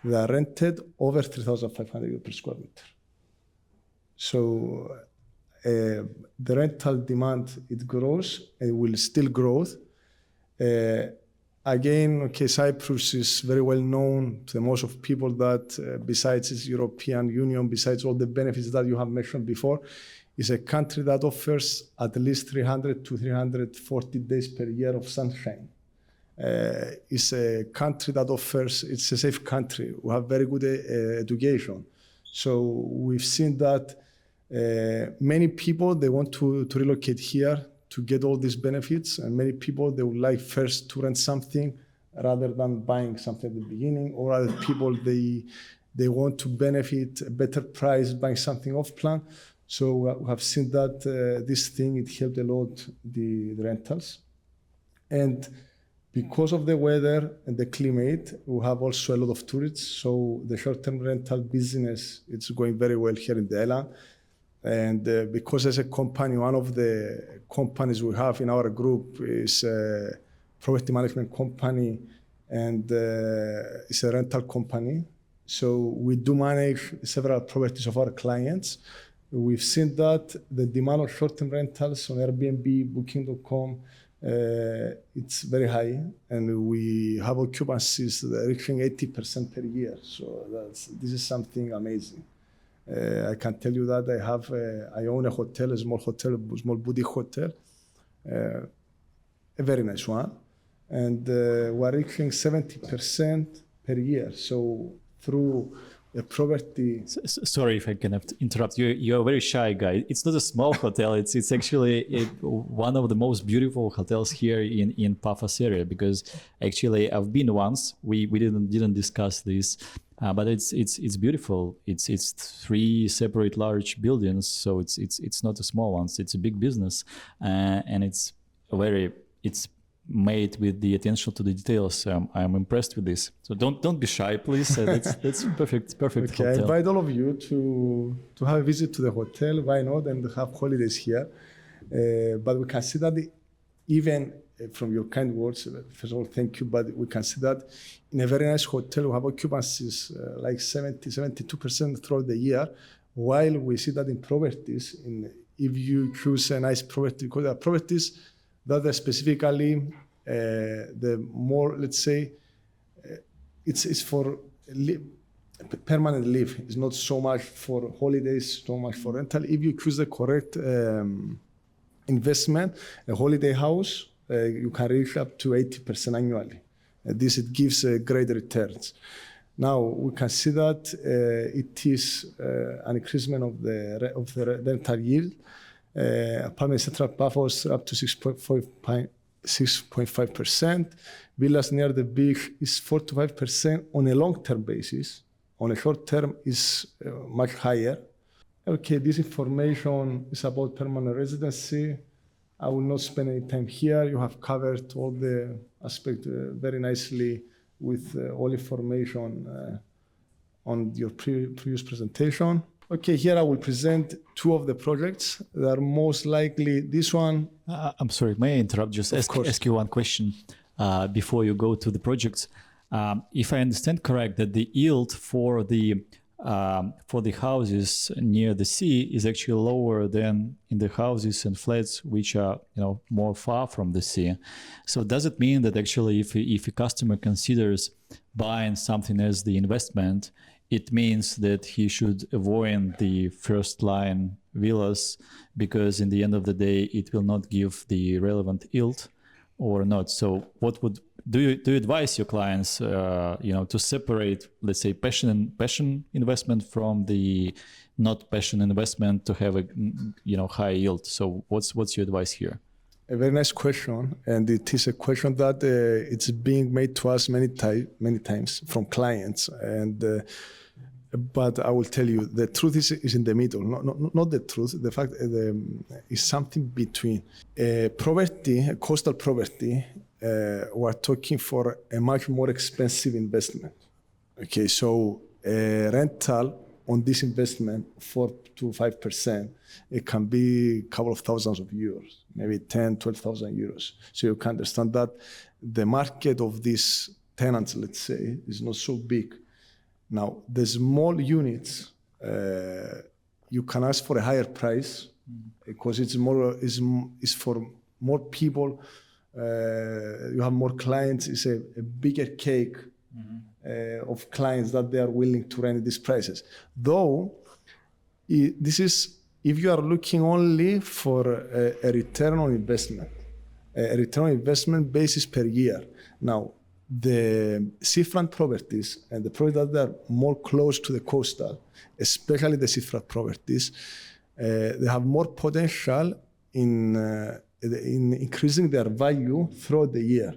they are rented over 3,500 euro per square meter. So the rental demand, it grows and it will still grow. Again, okay, Cyprus is very well known to most of people that besides its European Union, besides all the benefits that you have mentioned before, is a country that offers at least 300 to 340 days per year of sunshine. It's a country that offers, it's a safe country. We have very good education. So we've seen that many people, they want to relocate here to get all these benefits. And many people, they would like first to rent something rather than buying something at the beginning, or other people, they want to benefit a better price buying something off plan. So we have seen that this thing, it helped a lot the rentals. And because of the weather and the climate, we have also a lot of tourists. So the short-term rental business, it's going very well here in the island. And because as a company, one of the companies we have in our group is a property management company and it's a rental company. So we do manage several properties of our clients. We've seen that the demand of short-term rentals on Airbnb, Booking.com, it's very high, and we have occupancies reaching 80% per year. So this is something amazing. I can tell you that I own a hotel, a small boutique hotel, a very nice one, and we're reaching 70% per year. So through a property. Sorry if I can interrupt you. You're a very shy guy. It's not a small hotel. It's actually one of the most beautiful hotels here in Pafos area, because actually I've been once. We didn't discuss this, but it's beautiful. It's 3 separate large buildings, so it's not a small one. It's a big business, and it's made with the attention to the details. I'm impressed with this. So don't be shy, please. That's perfect Okay, hotel. I invite all of you to have a visit to the hotel. Why not? And have holidays here. But we can see that even from your kind words, first of all, thank you. But we can see that in a very nice hotel, we have occupancies like 72% throughout the year. While we see that in properties, if you choose a nice property, because there are properties that are specifically the more, let's say, it's for permanent live. It's not so much for holidays, so much for rental. If you choose the correct investment, a holiday house, you can reach up to 80% annually. It gives great returns. Now we can see that it is an increasement of the rental yield. Apartment Central Pafos up to 6.5%. Villas near the beach is 4 to 5% on a long-term basis. On a short term is much higher. Okay, this information is about permanent residency. I will not spend any time here. You have covered all the aspects very nicely with all information on your previous presentation. Okay, here I will present 2 of the projects. They are most likely this one. I'm sorry, may I interrupt? Just ask you one question before you go to the projects. If I understand correct, that the yield for the houses near the sea is actually lower than in the houses and flats which are more far from the sea. So does it mean that actually if a customer considers buying something as the investment, it means that he should avoid the first line villas because in the end of the day, it will not give the relevant yield or not. So what would do you advise your clients, to separate, let's say, passion investment from the not passion investment to have a, high yield? So what's your advice here? A very nice question, and it is a question that it's being made to us many times from clients. And but I will tell you, the truth is in the middle. Not the truth. The fact is something between. Property, a coastal property, we're talking for a much more expensive investment. Okay, so rental on this investment, 4 to 5%, it can be a couple of thousands of euros, maybe 10, 12,000 euros. So you can understand that the market of these tenants, let's say, is not so big. Now, the small units, you can ask for a higher price because it's for more people. You have more clients. It's a bigger cake of clients that they are willing to rent these prices. Though, this is if you are looking only for a return on investment, a return on investment basis per year. Now, the seafront properties and the properties that are more close to the coastal, especially the seafront properties, they have more potential in increasing their value throughout the year.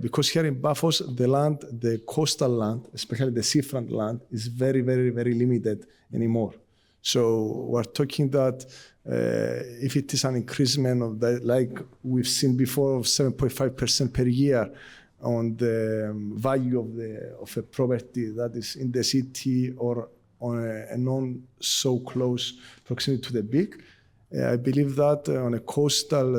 Because here in Paphos, the coastal land, especially the seafront land, is very, very, very limited anymore. So we're talking that if it is an increasement of that, like we've seen before, of 7.5% per year on the value of a property that is in the city or on a non so close proximity to the beach, I believe that on a coastal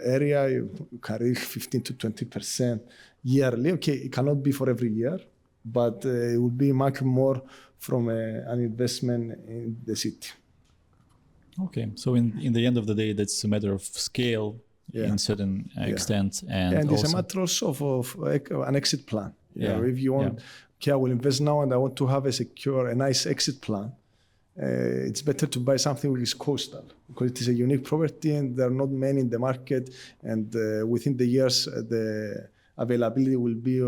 area, you can reach 15 to 20% yearly. Okay, it cannot be for every year, but it would be much more from an investment in the city. Okay, so in the end of the day, that's a matter of scale in certain extent. And it's a matter also of an exit plan. If you want, okay, I will invest now and I want to have a nice exit plan. It's better to buy something which is coastal because it is a unique property and there are not many in the market, and within the years the availability will be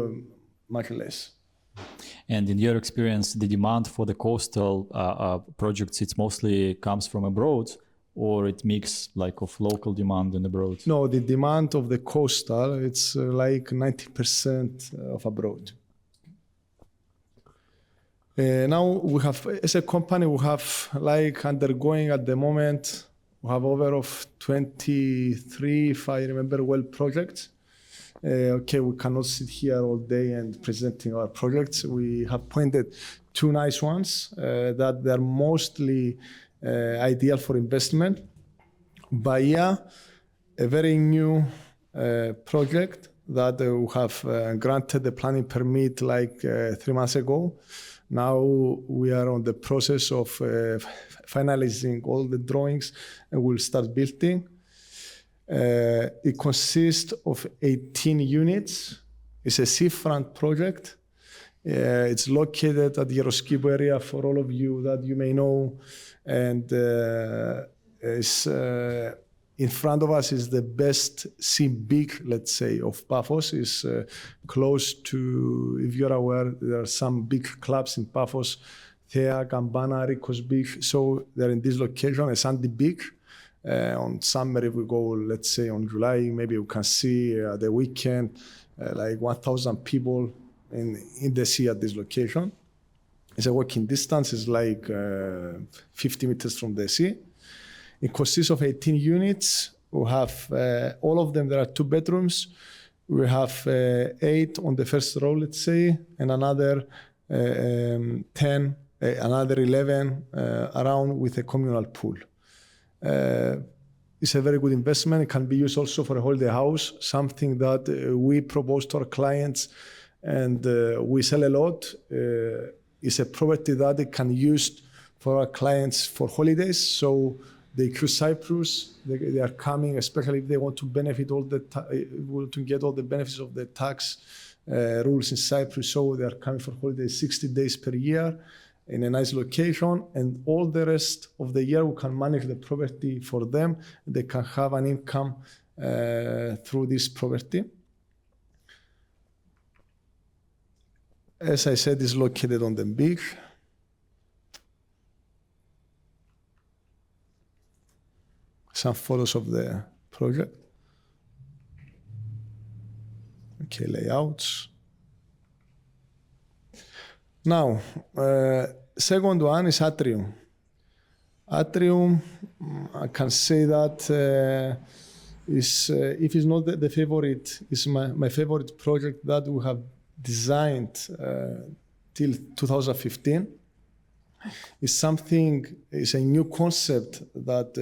much less. And in your experience, the demand for the coastal projects, it mostly comes from abroad, or it mix like of local demand and abroad? No, the demand of the coastal, it's like 90% of abroad. Now we have, as a company, we have like undergoing at the moment, we have over of 23, if I remember well, projects. Okay, we cannot sit here all day and presenting our projects. We have pointed 2 nice ones that they're mostly ideal for investment. Bahia, a very new project that we have granted the planning permit like 3 months ago. Now we are on the process of finalizing all the drawings and we'll start building. It consists of 18 units. It's a seafront project. It's located at the Yeroskipo area for all of you that you may know. And it's, in front of us is the best sea beach, let's say, of Paphos. It's close to, if you're aware, there are some big clubs in Paphos, Thea, Gambana, Ricos Beach. So they're in this location, a sandy beach. On summer, if we go, let's say on July, maybe we can see the weekend, like 1,000 people in the sea at this location. It's a walking distance, it's like 50 meters from the sea. It consists of 18 units. We have all of them, there are 2 bedrooms. We have 8 on the first row, let's say, and another 10, another 11 around with a communal pool. It's a very good investment. It can be used also for a holiday house, something that we propose to our clients and we sell a lot. It's a property that they can use for our clients for holidays. So they choose Cyprus. They are coming, especially if they want to benefit to get all the benefits of the tax rules in Cyprus. So they are coming for holidays 60 days per year. in a nice location, and all the rest of the year we can manage the property for them. They can have an income through this property. As I said, it's located on the beach. Some photos of the project. Okay, layouts. Now, second one is atrium. Atrium, I can say that is, if it's not the favorite, is my favorite project that we have designed till 2015. It's something, it's a new concept that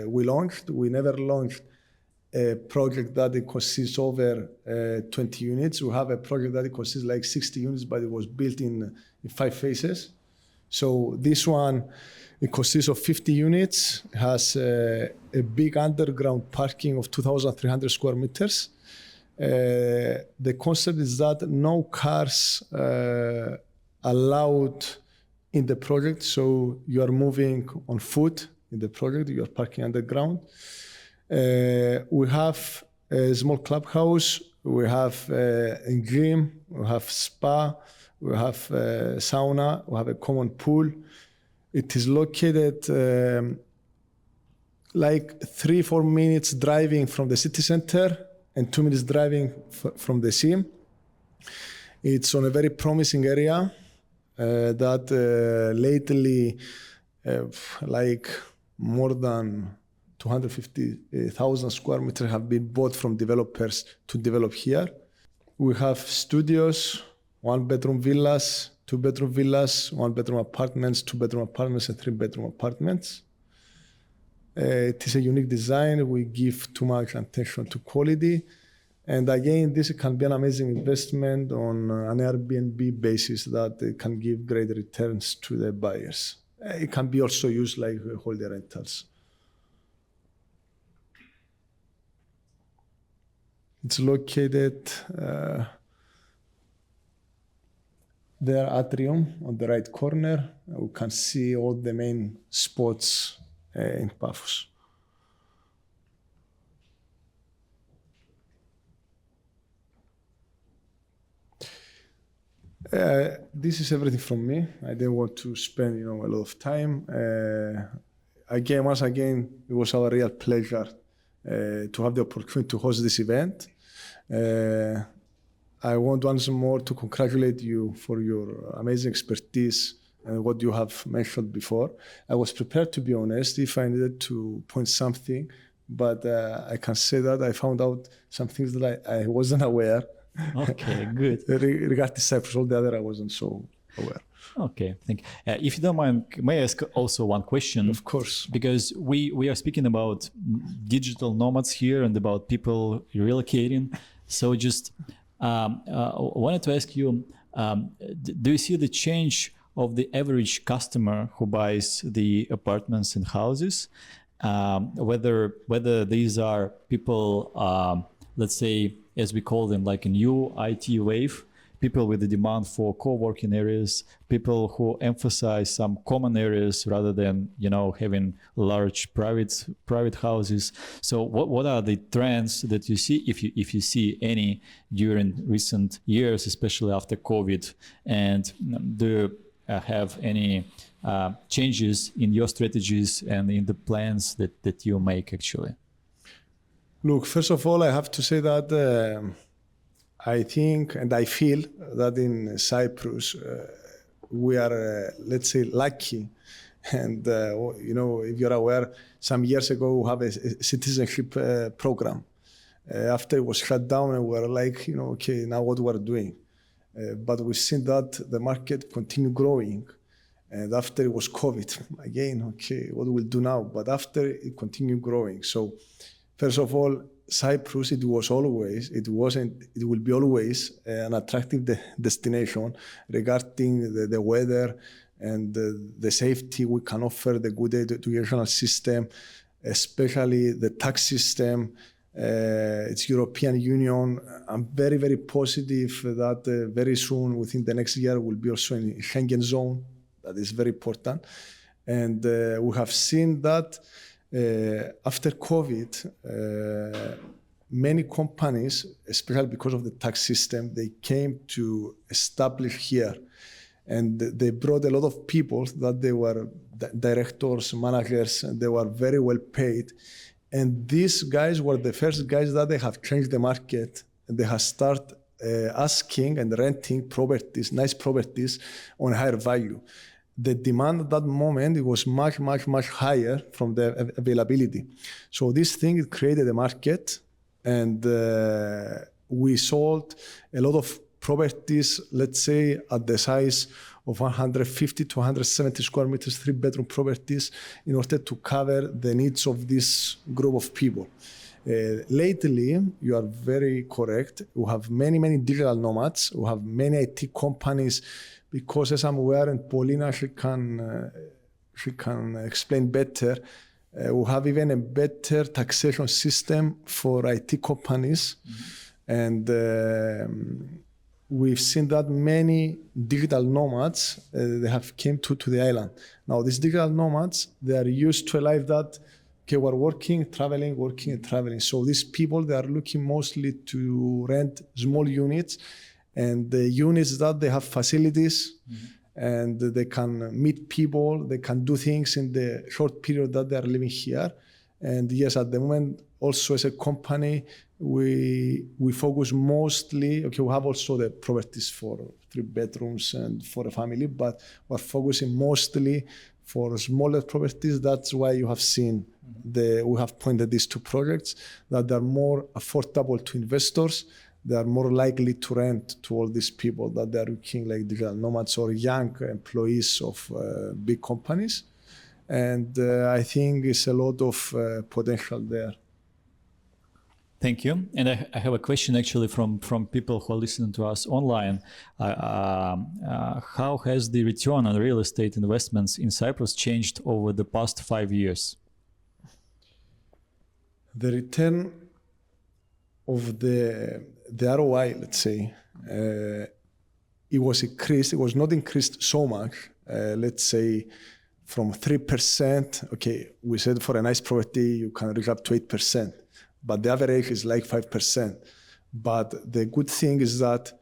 we launched. We never launched a project that it consists over 20 units. We have a project that it consists like 60 units, but it was built in 5 phases. So this one, it consists of 50 units, has a big underground parking of 2,300 square meters. The concept is that no cars allowed in the project, so you are moving on foot in the project, you are parking underground. We have a small clubhouse, we have a gym, we have spa, we have a sauna, we have a common pool. It is located like 3-4 minutes driving from the city center and 2 minutes driving from the sea. It's on a very promising area that lately, like more than 250,000 square meters have been bought from developers to develop here. We have studios, 1-bedroom villas, 2-bedroom villas, 1-bedroom apartments, 2-bedroom apartments, and 3-bedroom apartments. It is a unique design. We give too much attention to quality. And again, this can be an amazing investment on an Airbnb basis that can give great returns to the buyers. It can be also used like holiday rentals. It's located there, atrium on the right corner. We can see all the main spots in Paphos. This is everything from me. I didn't want to spend, a lot of time. Once again, it was our real pleasure to have the opportunity to host this event. I want once more to congratulate you for your amazing expertise and what you have mentioned before. I was prepared, to be honest, if I needed to point something, but I can say that I found out some things that I wasn't aware. Okay, good. Regarding Cyprus, all the other I wasn't so aware. Okay, thank you. If you don't mind, may I ask also one question? Of course. Because we are speaking about digital nomads here and about people relocating. So just wanted to ask you, do you see the change of the average customer who buys the apartments and houses? Whether these are people, let's say, as we call them, like a new IT wave, people with the demand for co-working areas, people who emphasize some common areas rather than, having large private houses. So what are the trends that you see, if you see any, during recent years, especially after COVID? And do you have any changes in your strategies and in the plans that you make actually? Look, first of all, I have to say that I think and I feel that in Cyprus, we are, let's say, lucky. And, if you're aware, some years ago, we have a citizenship program. After it was shut down, and we were like, okay, now what we're doing. But we've seen that the market continued growing. And after it was COVID, again, okay, what we'll do now? But after it continued growing. So, first of all, Cyprus, it will be always an attractive destination regarding the weather and the safety we can offer, the good educational system, especially the tax system. It's European Union. I'm very, very positive that very soon, within the next year, we'll be also in Schengen zone. That is very important. And we have seen that after COVID, many companies, especially because of the tax system, they came to establish here. And they brought a lot of people that they were directors, managers, and they were very well paid. And these guys were the first guys that they have changed the market. And they have started asking and renting properties, nice properties on higher value. The demand at that moment, it was much, much, much higher from the availability. So this thing created a market, and we sold a lot of properties, let's say at the size of 150 to 170 square meters, 3-bedroom properties, in order to cover the needs of this group of people. Lately, you are very correct. We have many, many digital nomads. We have many IT companies, because as I'm aware, and Paulina, she can explain better, we have even a better taxation system for IT companies. And we've seen that many digital nomads, they have came to the island. Now, these digital nomads, they are used to a life that, okay, we're working, traveling, working and traveling. So these people, they are looking mostly to rent small units, and the units that they have facilities, and they can meet people, they can do things in the short period that they are living here. And yes, at the moment, also as a company, we focus mostly, okay, we have also the properties for 3 bedrooms and for a family, but we're focusing mostly for smaller properties. That's why you have seen we have pointed these 2 projects that are more affordable to investors. They are more likely to rent to all these people that they are looking like digital nomads or young employees of big companies. And I think it's a lot of potential there. Thank you. And I have a question actually from people who are listening to us online. How has the return on real estate investments in Cyprus changed over the past 5 years? The return of the ROI, let's say, it was increased. It was not increased so much. Let's say from 3%. Okay, we said for a nice property you can reach up to 8%, but the average is like 5%. But the good thing is that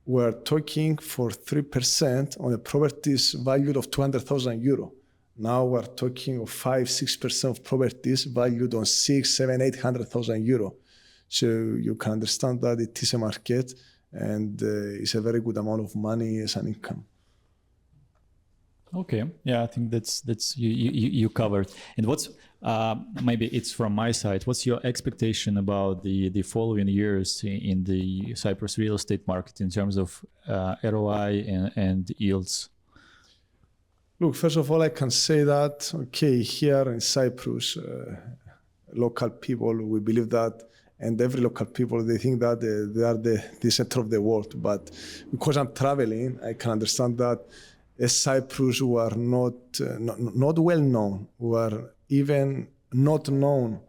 we're talking for 3% on a properties valued of 200,000 euro. Now we're talking of 5-6% of properties valued on 600,000-800,000 euro. So you can understand that it is a market, and it's a very good amount of money as an income. Okay, yeah, I think that's you covered. And what's maybe it's from my side. What's your expectation about the following years in the Cyprus real estate market in terms of ROI and yields? Look, first of all, I can say that, okay, here in Cyprus, local people, we believe that, and every local people, they think that they are the center of the world. But because I'm traveling, I can understand that as Cyprus, we are not well known. We are even not known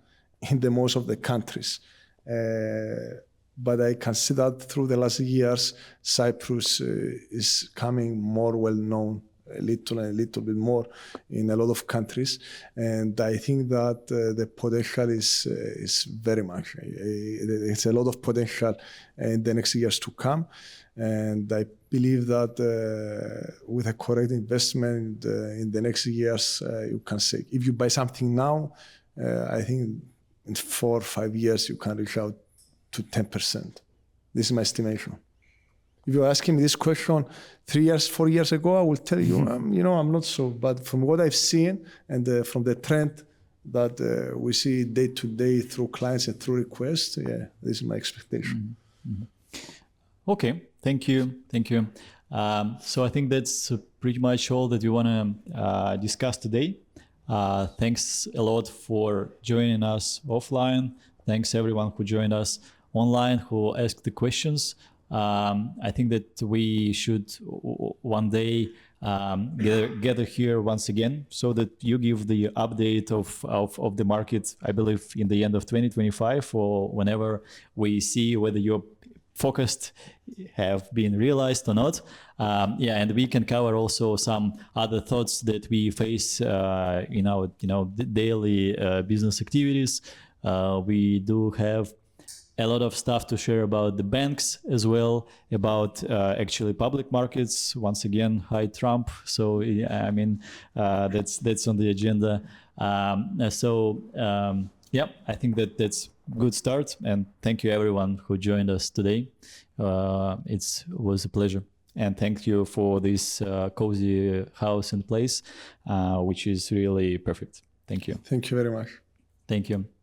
in the most of the countries. But I can see that through the last years, Cyprus is coming more well known, a little bit more in a lot of countries, and I think that the potential is very much. It's a lot of potential in the next years to come, and I believe that with a correct investment in the next years, you can say if you buy something now, I think in 4 or 5 years you can reach out to 10%. This is my estimation. If you're asking me this question 3 years, 4 years ago, I will tell you, I'm not so. But from what I've seen and from the trend that we see day to day through clients and through requests, yeah, this is my expectation. Okay, thank you. So I think that's pretty much all that we want to discuss today. Thanks a lot for joining us offline. Thanks everyone who joined us online, who asked the questions. I think that we should one day gather here once again so that you give the update of the market, I believe in the end of 2025 or whenever we see whether your focused have been realized or not. Yeah, and we can cover also some other thoughts that we face in our daily business activities. We do have a lot of stuff to share about the banks as well, about actually public markets. Once again, hi Trump. So I mean, that's on the agenda. Yeah, I think that's good start. And thank you everyone who joined us today. It was a pleasure. And thank you for this cozy house and place, which is really perfect. Thank you. Thank you very much. Thank you.